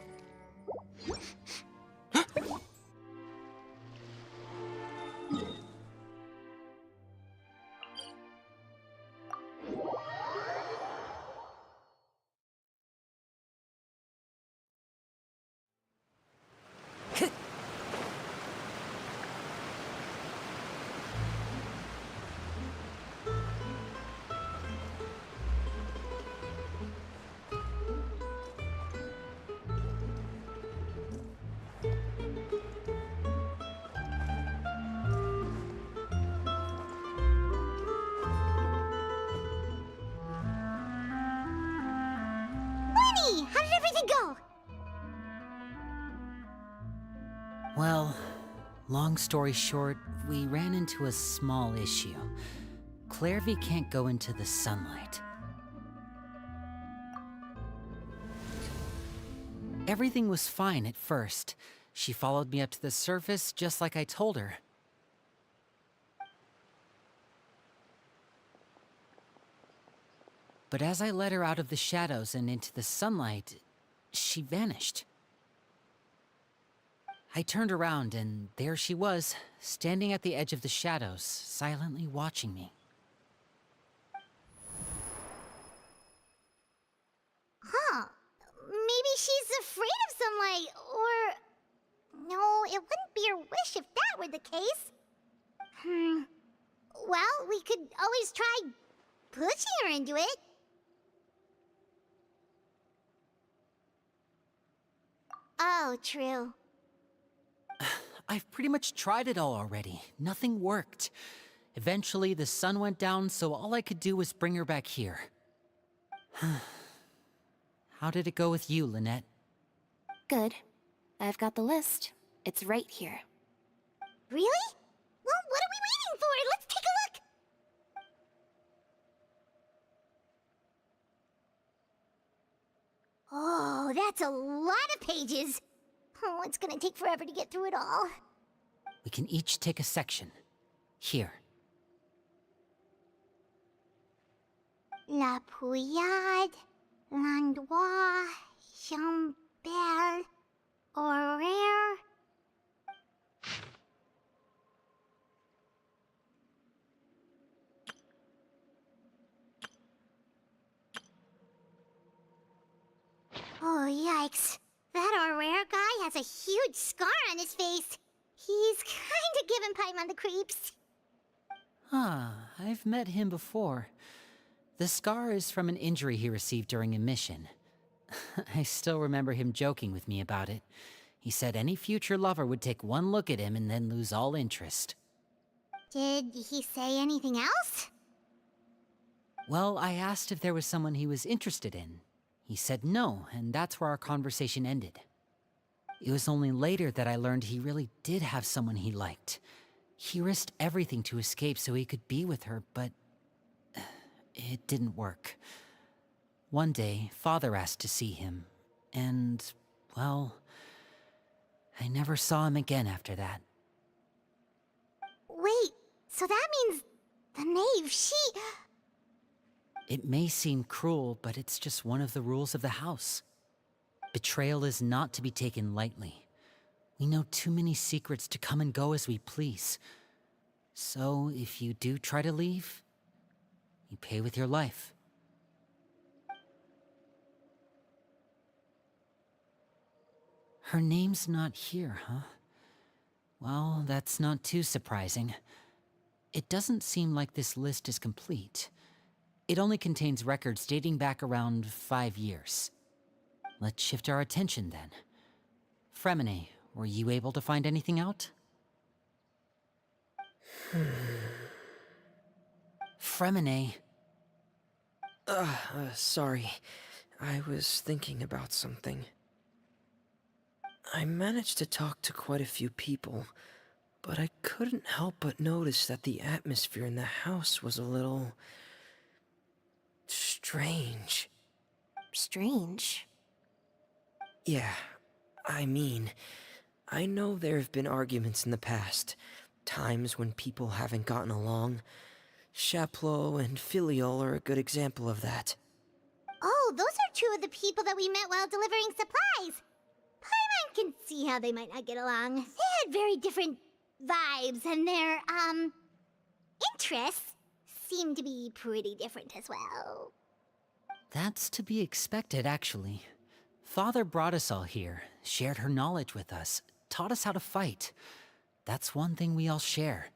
how did everything go? Well, long story short, we ran into a small issue. Clairvy can't go into the sunlight. Everything was fine at first. She followed me up to the surface just like I told her. But as I led her out of the shadows and into the sunlight, she vanished. I turned around and there she was, standing at the edge of the shadows, silently watching me. Huh. Maybe she's afraid of sunlight, or... No, it wouldn't be her wish if that were the case. Well, we could always try pushing her into it. Oh, true. I've pretty much tried it all already. Nothing worked. Eventually, the sun went down, so all I could do was bring her back here. How did it go with you, Lynette? Good. I've got the list. It's right here. Really? Well, what are we waiting for? Let's take a look! Oh, that's a lot of pages. Oh, it's gonna take forever to get through it all. We can each take a section. Here. La Pouillade, l'endroit, Chambel, horaire. Oh, yikes. That Aurere guy has a huge scar on his face. He's kinda giving Paimon the creeps. I've met him before. The scar is from an injury he received during a mission. I still remember him joking with me about it. He said any future lover would take one look at him and then lose all interest. Did he say anything else? Well, I asked if there was someone he was interested in. He said no, and that's where our conversation ended. It was only later that I learned he really did have someone he liked. He risked everything to escape so he could be with her, but it didn't work. One day, Father asked to see him, and, well, I never saw him again after that. Wait, so that means the knave, It may seem cruel, but it's just one of the rules of the house. Betrayal is not to be taken lightly. We know too many secrets to come and go as we please. So, if you do try to leave, you pay with your life. Her name's not here, huh? Well, that's not too surprising. It doesn't seem like this list is complete. It only contains records dating back around 5 years. Let's shift our attention then. Fremine, were you able to find anything out? Fremine. Sorry. I was thinking about something. I managed to talk to quite a few people, but I couldn't help but notice that the atmosphere in the house was a little... strange. Strange. Yeah, I mean, I know there have been arguments in the past, times when people haven't gotten along. Chaplot and Filiol are a good example of that. Oh, those are two of the people that we met while delivering supplies. can see how they might not get along. They had very different vibes, and their, interests seem to be pretty different as well. That's to be expected, actually. Father brought us all here, shared her knowledge with us, taught us how to fight. That's one thing we all share.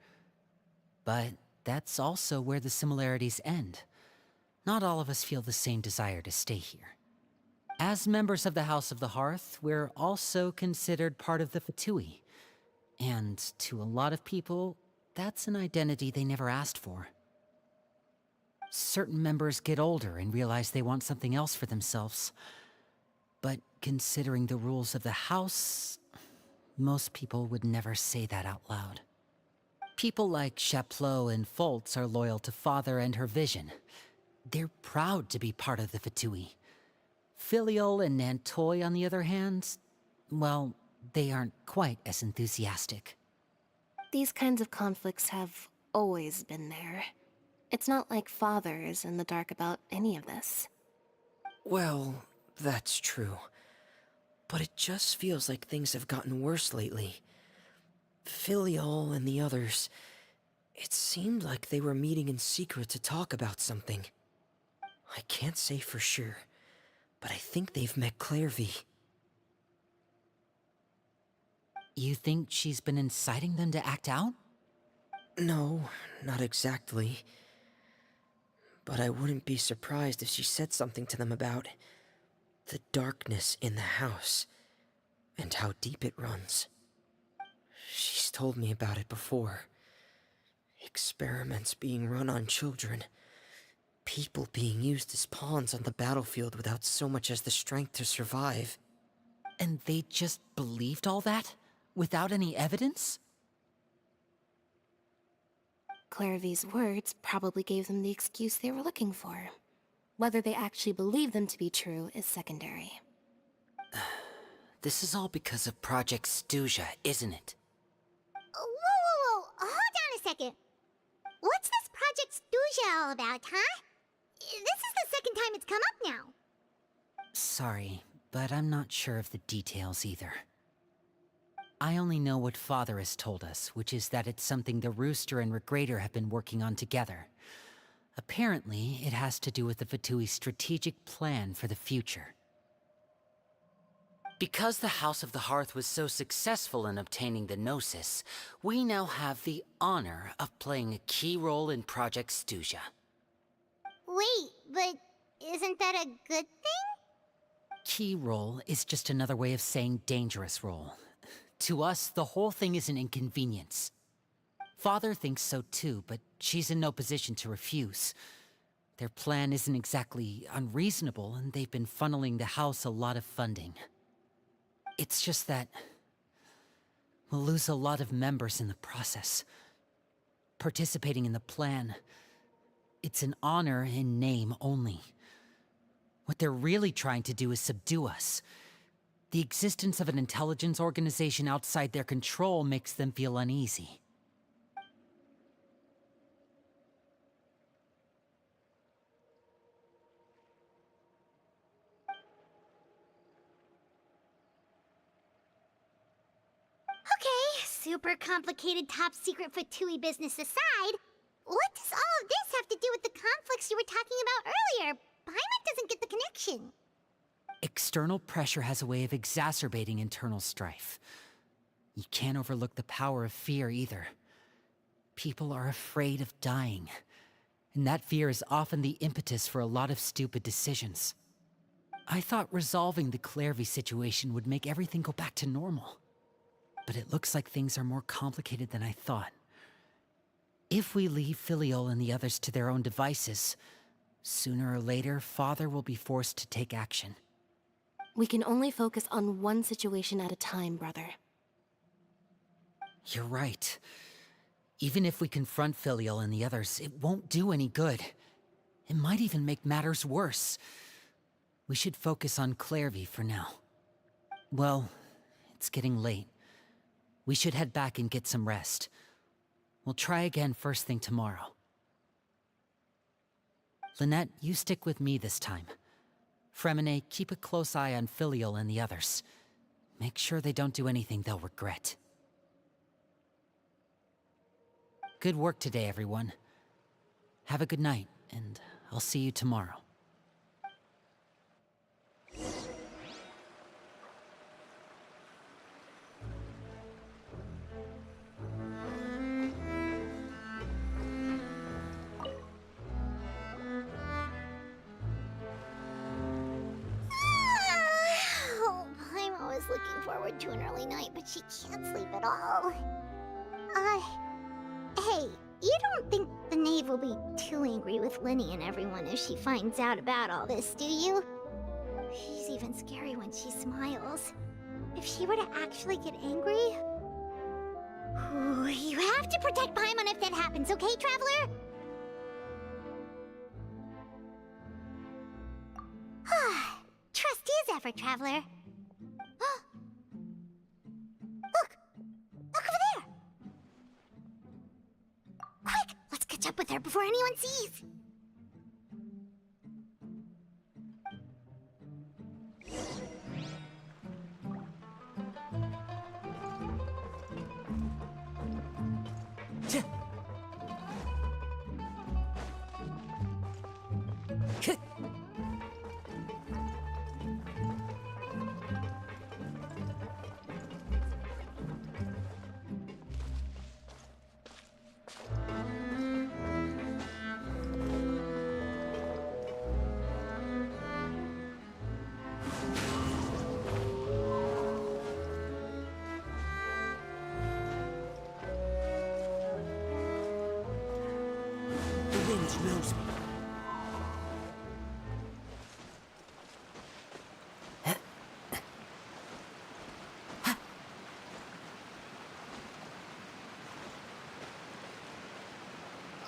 But that's also where the similarities end. Not all of us feel the same desire to stay here. As members of the House of the Hearth, we're also considered part of the Fatui. And to a lot of people, that's an identity they never asked for. Certain members get older and realize they want something else for themselves. But considering the rules of the House, most people would never say that out loud. People like Chaplot and Foltz are loyal to Father and her vision. They're proud to be part of the Fatui. Filial and Nantoy, on the other hand, well, they aren't quite as enthusiastic. These kinds of conflicts have always been there. It's not like Father is in the dark about any of this. Well, that's true. But it just feels like things have gotten worse lately. Filial and the others, it seemed like they were meeting in secret to talk about something. I can't say for sure, but I think they've met Clairvy. You think she's been inciting them to act out? No, not exactly. But I wouldn't be surprised if she said something to them about the darkness in the house and how deep it runs. She's told me about it before. Experiments being run on children. People being used as pawns on the battlefield without so much as the strength to survive. And they just believed all that? Without any evidence? Clairvy's words probably gave them the excuse they were looking for. Whether they actually believe them to be true is secondary. This is all because of Project Stuja, isn't it? Whoa. Hold on a second. What's this Project Stuja all about, huh? This is the second time it's come up now. Sorry, but I'm not sure of the details either. I only know what Father has told us, which is that it's something the Rooster and Regrator have been working on together. Apparently, it has to do with the Fatui's strategic plan for the future. Because the House of the Hearth was so successful in obtaining the Gnosis, we now have the honor of playing a key role in Project Stuja. Wait, but isn't that a good thing? Key role is just another way of saying dangerous role. To us, the whole thing is an inconvenience. Father thinks so too, but she's in no position to refuse. Their plan isn't exactly unreasonable, and they've been funneling the house a lot of funding. It's just that we'll lose a lot of members in the process. Participating in the plan, it's an honor in name only. What they're really trying to do is subdue us. The existence of an intelligence organization outside their control makes them feel uneasy. Okay, super complicated top secret Fatui business aside, what does all of this have to do with the conflicts you were talking about earlier? Paimon doesn't get the connection. External pressure has a way of exacerbating internal strife. You can't overlook the power of fear either. People are afraid of dying, and that fear is often the impetus for a lot of stupid decisions. I thought resolving the Clairvy situation would make everything go back to normal. But it looks like things are more complicated than I thought. If we leave Filial and the others to their own devices, sooner or later, Father will be forced to take action. We can only focus on one situation at a time, brother. You're right. Even if we confront Filial and the others, it won't do any good. It might even make matters worse. We should focus on Clairvy for now. Well, it's getting late. We should head back and get some rest. We'll try again first thing tomorrow. Lynette, you stick with me this time. Fremine, keep a close eye on Filial and the others. Make sure they don't do anything they'll regret. Good work today, everyone. Have a good night, and I'll see you tomorrow. Oh, I'm always looking forward to an early night, but she can't sleep at all. Hey, you don't think the knave will be too angry with Linny and everyone if she finds out about all this, do you? She's even scary when she smiles. If she were to actually get angry... Ooh, you have to protect Paimon if that happens, okay, Traveler? Trust is ever, Traveler. Look! Look over there! Quick! Let's catch up with her before anyone sees! The wind knows me.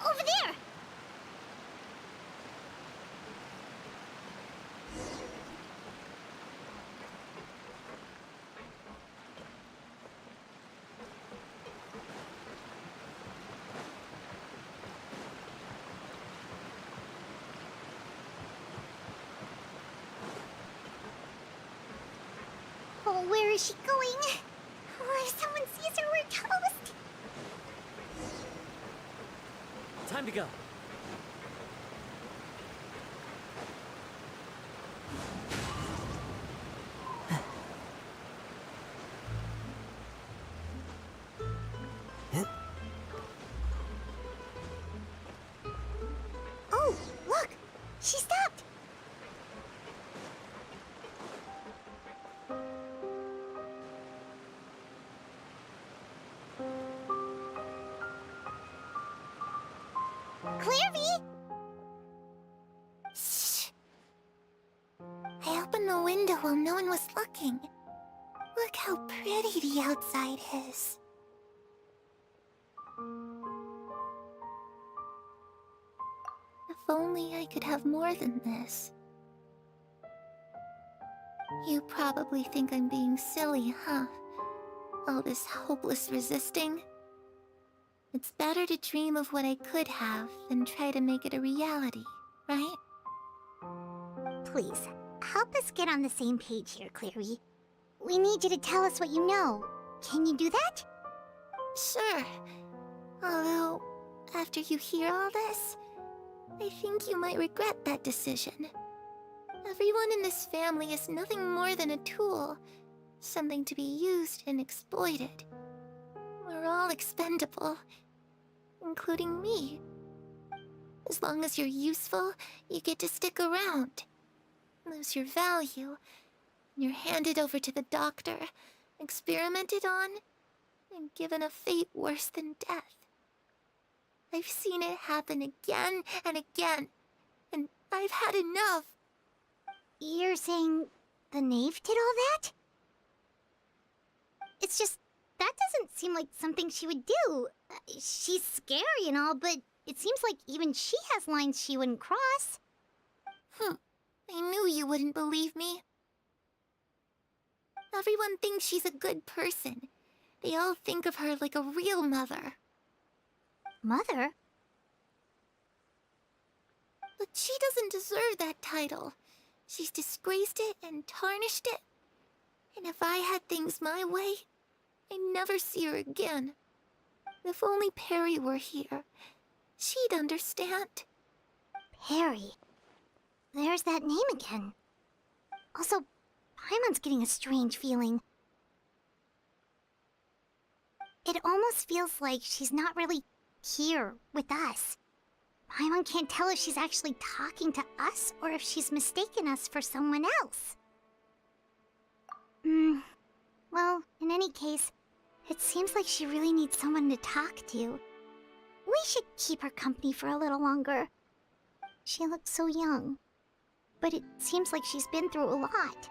Over there! Oh, where is she going? Oh, if someone sees her, we're toast! Time to go. Oh, look! She stopped! Clearvy! Shh! I opened the window while no one was looking. Look how pretty the outside is. If only I could have more than this. You probably think I'm being silly, huh? All this hopeless resisting. It's better to dream of what I could have than try to make it a reality, right? Please, help us get on the same page here, Clary. We need you to tell us what you know. Can you do that? Sure. Although, after you hear all this, I think you might regret that decision. Everyone in this family is nothing more than a tool, something to be used and exploited. We're all expendable, including me. As long as you're useful, you get to stick around. Lose your value, and you're handed over to the doctor, experimented on, and given a fate worse than death. I've seen it happen again and again, and I've had enough. You're saying the knave did all that? It's just, that doesn't seem like something she would do. She's scary and all, but it seems like even she has lines she wouldn't cross. I knew you wouldn't believe me. Everyone thinks she's a good person. They all think of her like a real mother. Mother? But she doesn't deserve that title. She's disgraced it and tarnished it. And if I had things my way, I'd never see her again. If only Perry were here, she'd understand. Perry? There's that name again. Also, Paimon's getting a strange feeling. It almost feels like she's not really here with us. Paimon can't tell if she's actually talking to us or if she's mistaken us for someone else. Well, in any case, it seems like she really needs someone to talk to. We should keep her company for a little longer. She looks so young, but it seems like she's been through a lot.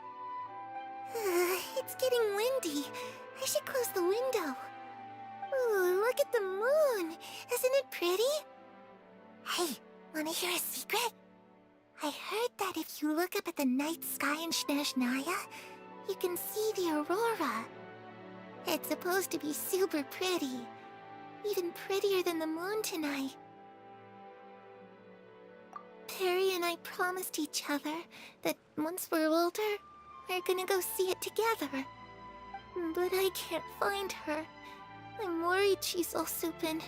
It's getting windy. I should close the window. Ooh, look at the moon. Isn't it pretty? Hey, wanna hear a secret? I heard that if you look up at the night sky in Snezhnaya, you can see the aurora. It's supposed to be super pretty. Even prettier than the moon tonight. Perry and I promised each other that once we're older, we're gonna go see it together. But I can't find her. I'm worried she's also been...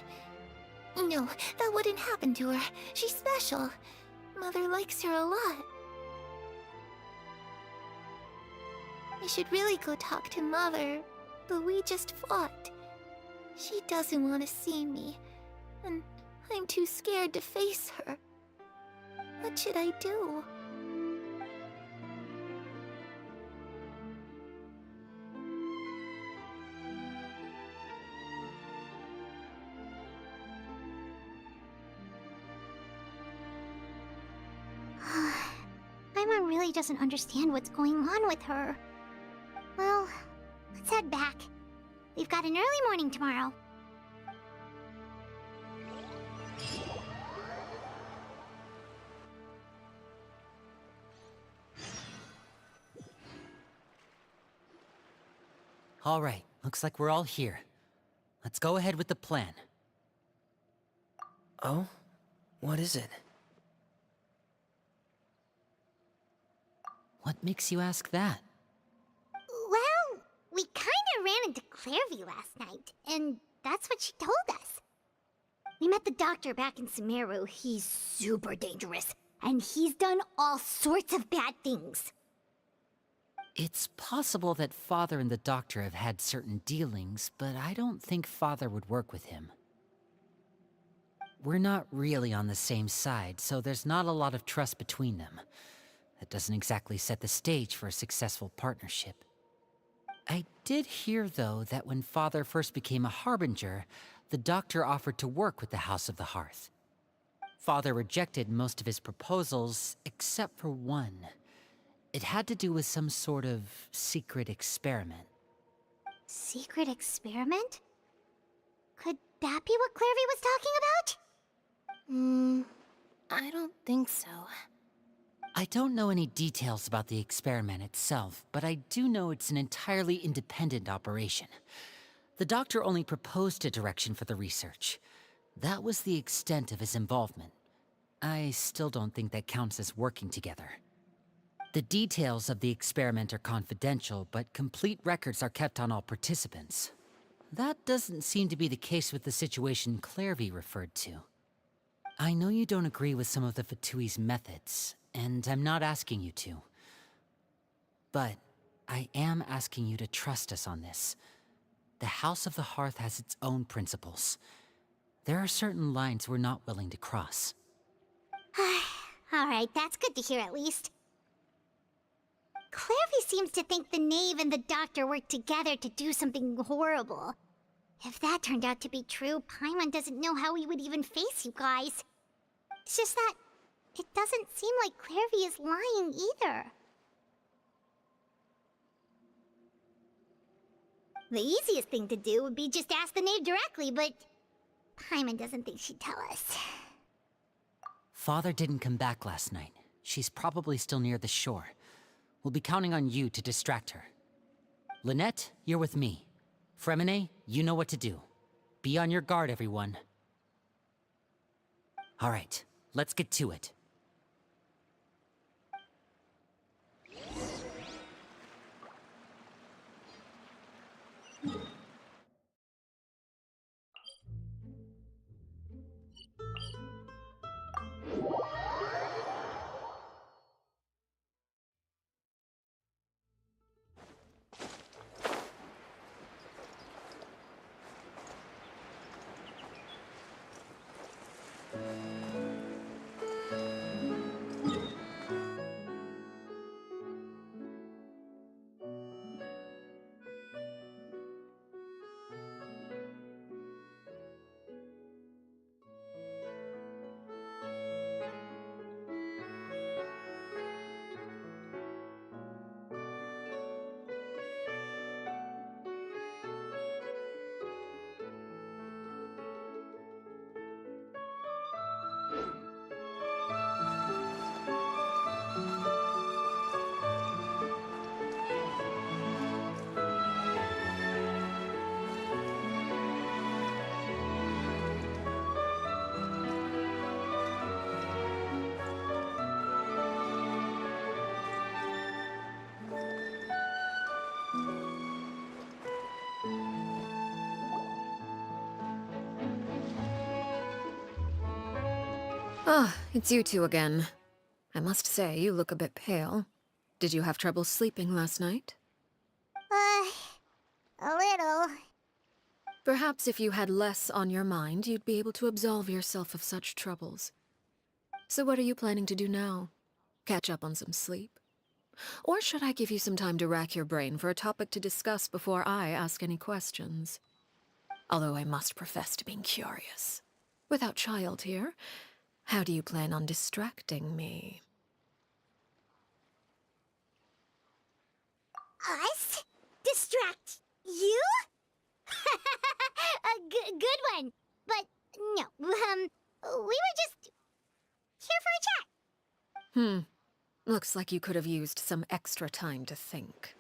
No, that wouldn't happen to her. She's special. Mother likes her a lot. I should really go talk to Mother, but we just fought. She doesn't want to see me, and I'm too scared to face her. What should I do? Paimon really doesn't understand what's going on with her. Well, let's head back. We've got an early morning tomorrow. All right, looks like we're all here. Let's go ahead with the plan. Oh? What is it? What makes you ask that? Well, we kinda ran into Clairvy last night, and that's what she told us. We met the doctor back in Sumeru. He's super dangerous, and he's done all sorts of bad things. It's possible that Father and the Doctor have had certain dealings, but I don't think Father would work with him. We're not really on the same side, so there's not a lot of trust between them. That doesn't exactly set the stage for a successful partnership. I did hear, though, that when Father first became a Harbinger, the Doctor offered to work with the House of the Hearth. Father rejected most of his proposals, except for one. It had to do with some sort of secret experiment. Secret experiment? Could that be what Clairvy was talking about? I don't think so. I don't know any details about the experiment itself, but I do know it's an entirely independent operation. The Doctor only proposed a direction for the research. That was the extent of his involvement. I still don't think that counts as working together. The details of the experiment are confidential, but complete records are kept on all participants. That doesn't seem to be the case with the situation Clairvy referred to. I know you don't agree with some of the Fatui's methods, and I'm not asking you to. But I am asking you to trust us on this. The House of the Hearth has its own principles. There are certain lines we're not willing to cross. Alright, that's good to hear at least. Clairvy seems to think the Knave and the Doctor worked together to do something horrible. If that turned out to be true, Paimon doesn't know how he would even face you guys. It's just that it doesn't seem like Clairvy is lying either. The easiest thing to do would be just ask the Knave directly, but Paimon doesn't think she'd tell us. Father didn't come back last night. She's probably still near the shore. We'll be counting on you to distract her. Lynette, you're with me. Fremine, you know what to do. Be on your guard, everyone. All right, let's get to it. Ah, it's you two again. I must say, you look a bit pale. Did you have trouble sleeping last night? A little. Perhaps if you had less on your mind, you'd be able to absolve yourself of such troubles. So what are you planning to do now? Catch up on some sleep? Or should I give you some time to rack your brain for a topic to discuss before I ask any questions? Although I must profess to being curious. Without child here, how do you plan on distracting me? Us? Distract you? A good one. But no, we were just here for a chat. Looks like you could have used some extra time to think.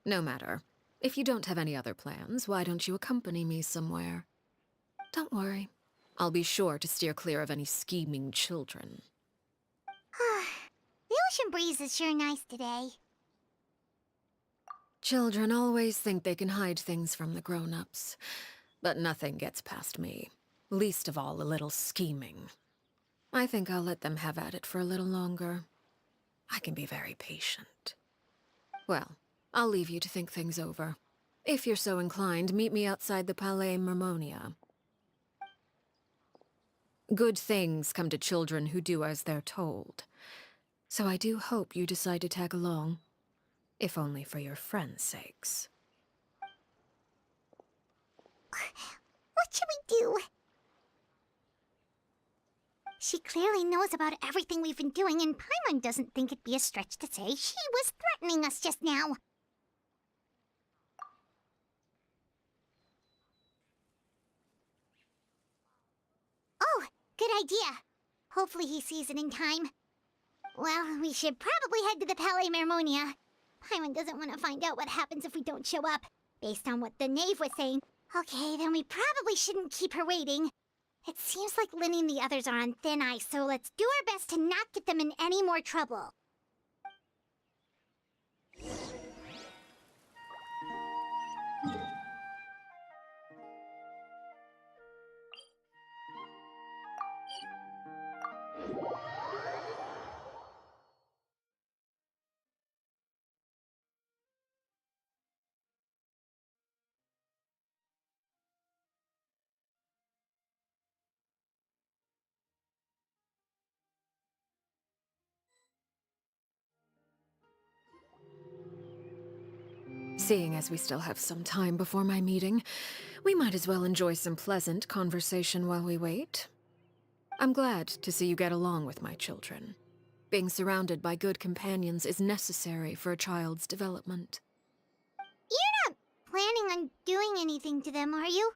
No matter. If you don't have any other plans, why don't you accompany me somewhere? Don't worry. I'll be sure to steer clear of any scheming children. The ocean breeze is sure nice today. Children always think they can hide things from the grown-ups. But nothing gets past me. Least of all a little scheming. I think I'll let them have at it for a little longer. I can be very patient. Well, I'll leave you to think things over. If you're so inclined, meet me outside the Palais Mermonia. Good things come to children who do as they're told. So I do hope you decide to tag along. If only for your friends' sakes. What should we do? She clearly knows about everything we've been doing, and Paimon doesn't think it'd be a stretch to say she was threatening us just now. Oh, good idea. Hopefully he sees it in time. Well, we should probably head to the Palais Mermonia. Paimon doesn't want to find out what happens if we don't show up, based on what the knave was saying. Okay, then we probably shouldn't keep her waiting. It seems like Linny and the others are on thin ice, so let's do our best to not get them in any more trouble. Seeing as we still have some time before my meeting, we might as well enjoy some pleasant conversation while we wait. I'm glad to see you get along with my children. Being surrounded by good companions is necessary for a child's development. You're not planning on doing anything to them, are you?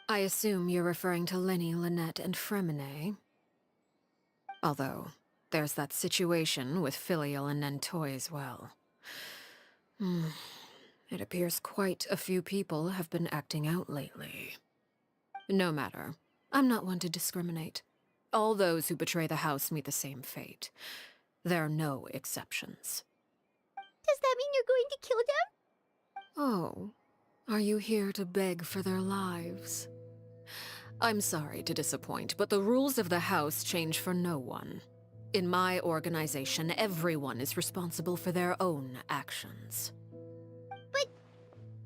I assume you're referring to Lenny, Lynette, and Fremine. Although, there's that situation with Filial and Nentoy as well. It appears quite a few people have been acting out lately. No matter. I'm not one to discriminate. All those who betray the house meet the same fate. There are no exceptions. Does that mean you're going to kill them? Oh, are you here to beg for their lives? I'm sorry to disappoint, but the rules of the house change for no one. In my organization, everyone is responsible for their own actions. But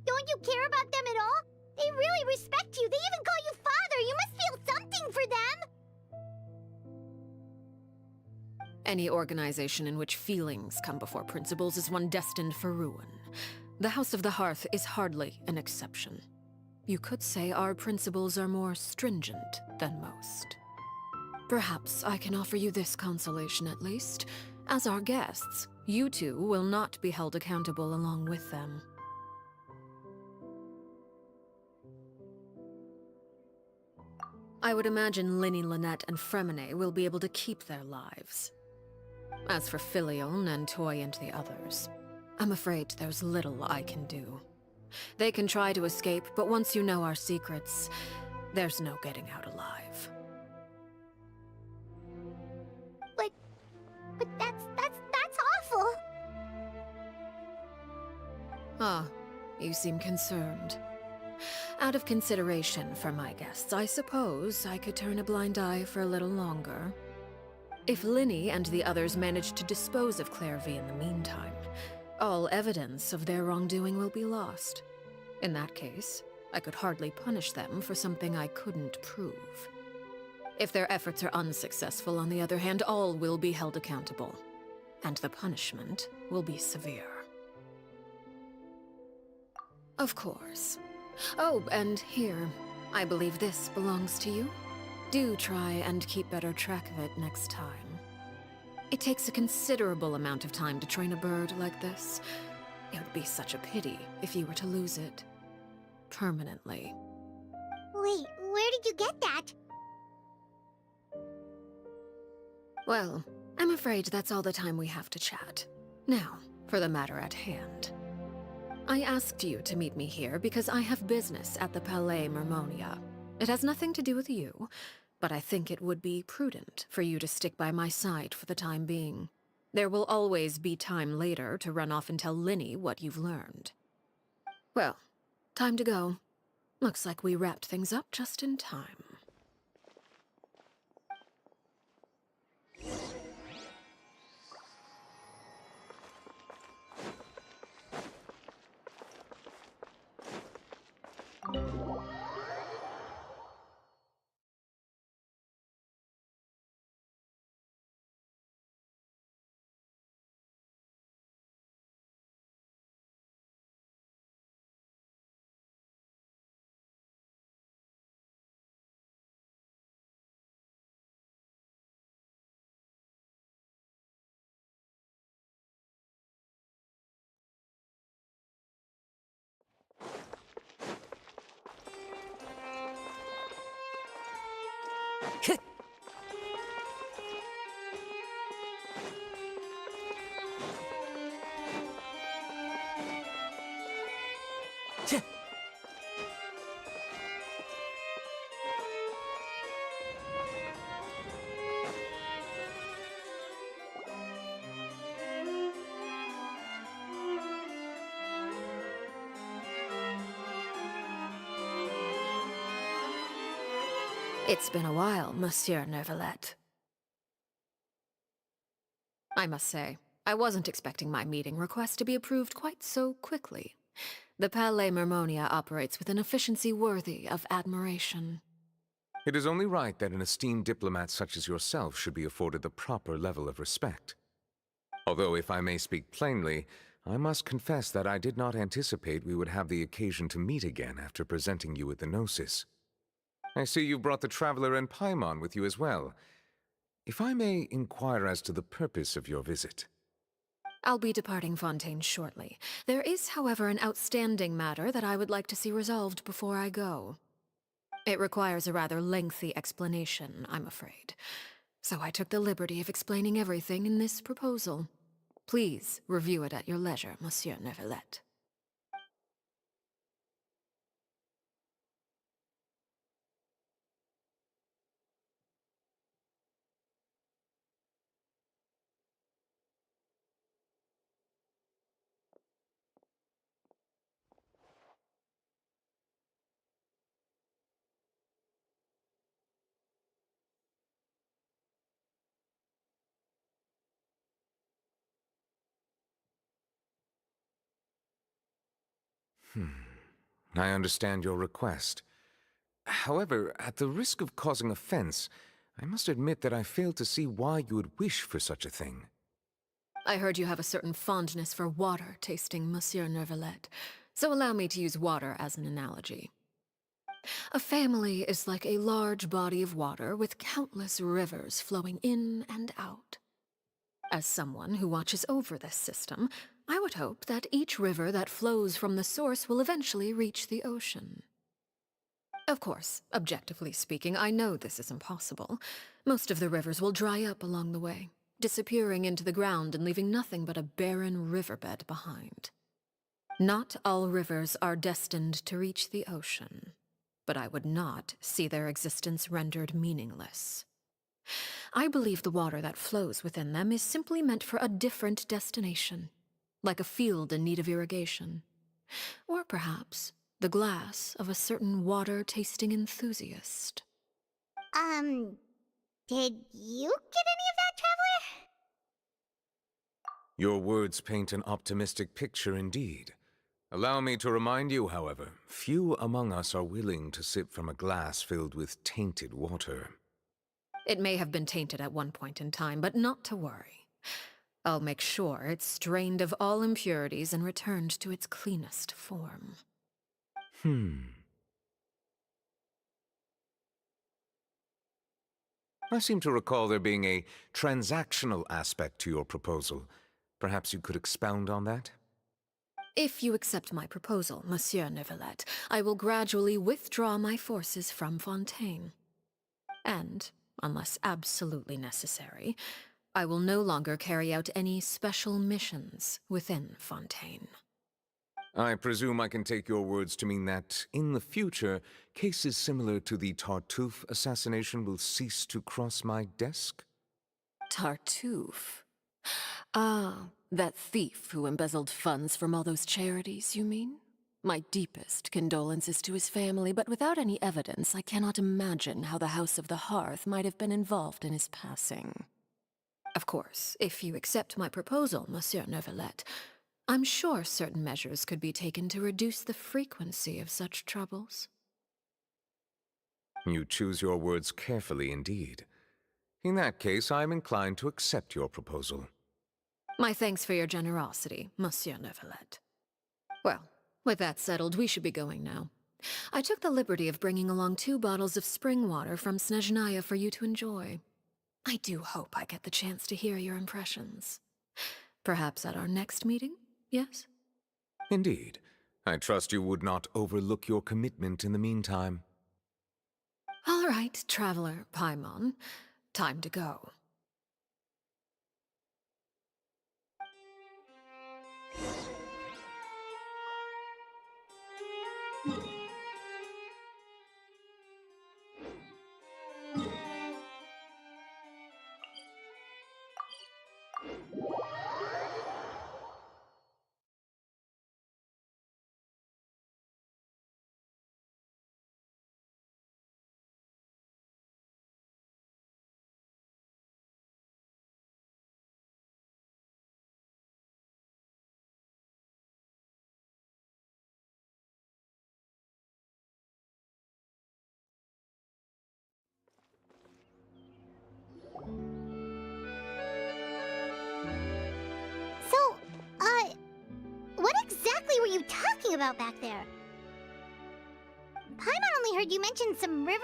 don't you care about them at all? They really respect you. They even call you father. You must feel something for them. Any organization in which feelings come before principles is one destined for ruin. The House of the Hearth is hardly an exception. You could say our principles are more stringent than most. Perhaps I can offer you this consolation at least. As our guests, you two will not be held accountable along with them. I would imagine Linny, Lynette, and Fremine will be able to keep their lives. As for Filial, Nentoy, and the others, I'm afraid there's little I can do. They can try to escape, but once you know our secrets, there's no getting out alive. But that's awful. Ah, you seem concerned. Out of consideration for my guests, I suppose I could turn a blind eye for a little longer. If Linny and the others manage to dispose of Clairvy in the meantime, all evidence of their wrongdoing will be lost. In that case, I could hardly punish them for something I couldn't prove. If their efforts are unsuccessful, on the other hand, all will be held accountable, and the punishment will be severe. Of course. Oh, and here, I believe this belongs to you. Do try and keep better track of it next time. It takes a considerable amount of time to train a bird like this. It would be such a pity if you were to lose it. Permanently. Wait, where did you get that? Well, I'm afraid that's all the time we have to chat. Now, for the matter at hand. I asked you to meet me here because I have business at the Palais Mermonia. It has nothing to do with you, but I think it would be prudent for you to stick by my side for the time being. There will always be time later to run off and tell Linny what you've learned. Well, time to go. Looks like we wrapped things up just in time. It's been a while, Monsieur Neuvillette. I must say, I wasn't expecting my meeting request to be approved quite so quickly. The Palais Mermonia operates with an efficiency worthy of admiration. It is only right that an esteemed diplomat such as yourself should be afforded the proper level of respect. Although, if I may speak plainly, I must confess that I did not anticipate we would have the occasion to meet again after presenting you with the Gnosis. I see you brought the Traveler and Paimon with you as well. If I may inquire as to the purpose of your visit. I'll be departing Fontaine shortly. There is, however, an outstanding matter that I would like to see resolved before I go. It requires a rather lengthy explanation, I'm afraid. So I took the liberty of explaining everything in this proposal. Please review it at your leisure, Monsieur Neuvillette. I understand your request. However, at the risk of causing offense, I must admit that I fail to see why you would wish for such a thing. I heard you have a certain fondness for water tasting, Monsieur Neuvillette, so allow me to use water as an analogy. A family is like a large body of water with countless rivers flowing in and out. As someone who watches over this system, I would hope that each river that flows from the source will eventually reach the ocean. Of course, objectively speaking, I know this is impossible. Most of the rivers will dry up along the way, disappearing into the ground and leaving nothing but a barren riverbed behind. Not all rivers are destined to reach the ocean, but I would not see their existence rendered meaningless. I believe the water that flows within them is simply meant for a different destination, like a field in need of irrigation. Or perhaps The glass of a certain water-tasting enthusiast. Did you get any of that, Traveler? Your words paint an optimistic picture indeed. Allow me to remind you, however, few among us are willing to sip from a glass filled with tainted water. It may have been tainted at one point in time, but not to worry. I'll make sure it's strained of all impurities and returned to its cleanest form. I seem to recall there being a transactional aspect to your proposal. Perhaps you could expound on that? If you accept my proposal, Monsieur Neuvillette, I will gradually withdraw my forces from Fontaine. And, unless absolutely necessary, I will no longer carry out any special missions within Fontaine. I presume I can take your words to mean that, in the future, cases similar to the Tartuffe assassination will cease to cross my desk? Tartuffe? Ah, that thief who embezzled funds from all those charities, you mean? My deepest condolences to his family, but without any evidence, I cannot imagine how the House of the Hearth might have been involved in his passing. Of course, if you accept my proposal, Monsieur Neuvillette, I'm sure certain measures could be taken to reduce the frequency of such troubles. You choose your words carefully indeed. In that case, I am inclined to accept your proposal. My thanks for your generosity, Monsieur Neuvillette. Well, with that settled, we should be going now. I took the liberty of bringing along 2 bottles of spring water from Snezhnaya for you to enjoy. I do hope I get the chance to hear your impressions. Perhaps at our next meeting, yes? Indeed. I trust you would not overlook your commitment in the meantime. All right, Traveler Paimon. Time to go. So, what exactly were you talking about back there? Paimon only heard you mention some rivers,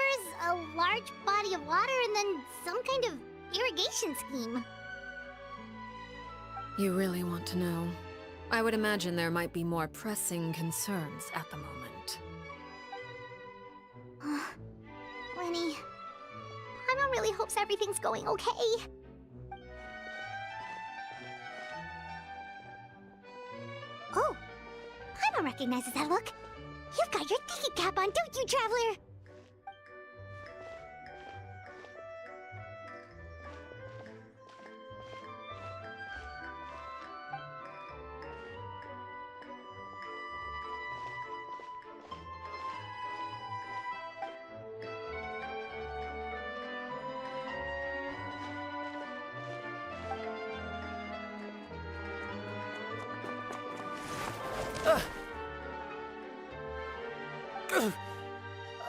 a large body of water, and then some kind of irrigation scheme. You really want to know? I would imagine there might be more pressing concerns at the moment. Lenny, Paimon really hopes everything's going okay. Oh, Paimon recognizes that look. You've got your thinking cap on, don't you, Traveler?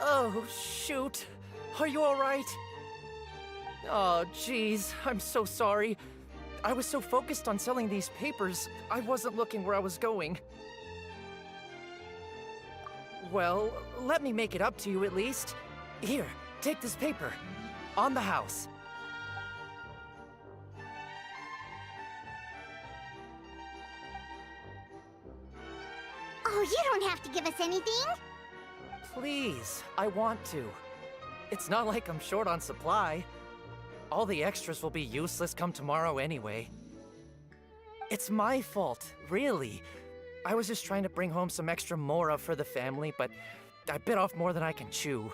Oh, shoot. Are you alright? Oh, jeez. I'm so sorry. I was so focused on selling these papers, I wasn't looking where I was going. Well, let me make it up to you at least. Here, take this paper. On the house. Oh, you don't have to give us anything. Please, I want to. It's not like I'm short on supply. All the extras will be useless come tomorrow anyway. It's my fault, really. I was just trying to bring home some extra mora for the family, but I bit off more than I can chew.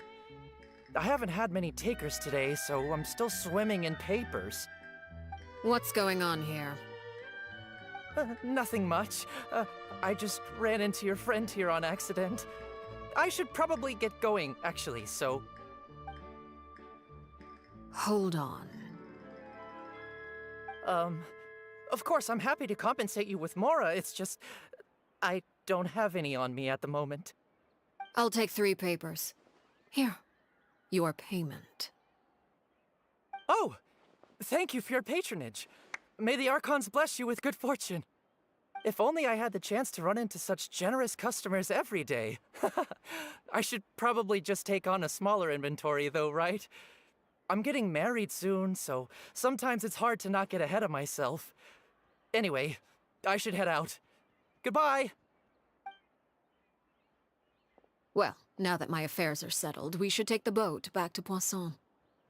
I haven't had many takers today, so I'm still swimming in papers. What's going on here? Nothing much. I just ran into your friend here on accident. I should probably get going, actually, so... Hold on. Of course, I'm happy to compensate you with Mora, it's just... I don't have any on me at the moment. I'll take 3 papers. Here. Your payment. Oh! Thank you for your patronage. May the Archons bless you with good fortune. If only I had the chance to run into such generous customers every day. I should probably just take on a smaller inventory though, right? I'm getting married soon, so sometimes it's hard to not get ahead of myself. Anyway, I should head out. Goodbye! Well, now that my affairs are settled, we should take the boat back to Poisson.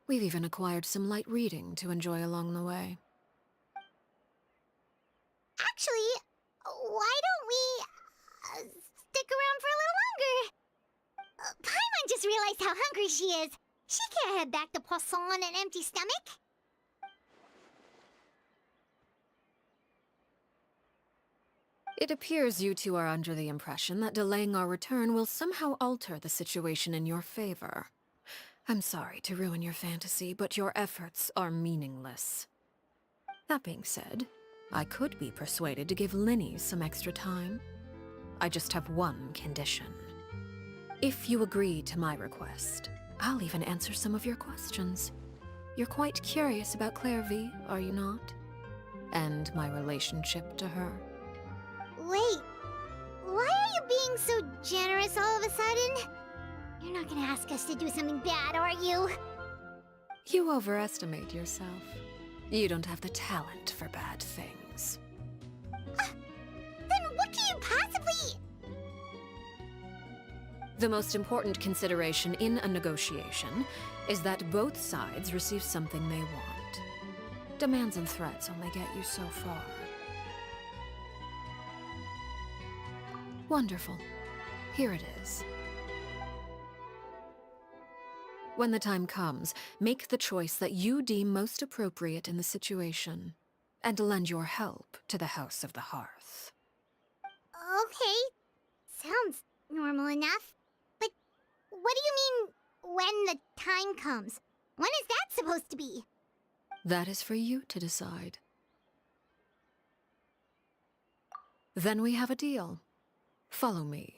We've even acquired some light reading to enjoy along the way. Actually, why don't we stick around for a little longer? Paimon just realized how hungry she is. She can't head back to Poisson on an empty stomach. It appears you two are under the impression that delaying our return will somehow alter the situation in your favor. I'm sorry to ruin your fantasy, but your efforts are meaningless. That being said, I could be persuaded to give Linny some extra time. I just have one condition. If you agree to my request, I'll even answer some of your questions. You're quite curious about Claire V, are you not? And my relationship to her. Wait, why are you being so generous all of a sudden? You're not gonna ask us to do something bad, are you? You overestimate yourself. You don't have the talent for bad things. Then what can you possibly... The most important consideration in a negotiation is that both sides receive something they want. Demands and threats only get you so far. Wonderful. Here it is. When the time comes, make the choice that you deem most appropriate in the situation, and lend your help to the House of the Hearth. Okay, sounds normal enough. But what do you mean, when the time comes? When is that supposed to be? That is for you to decide. Then we have a deal. Follow me.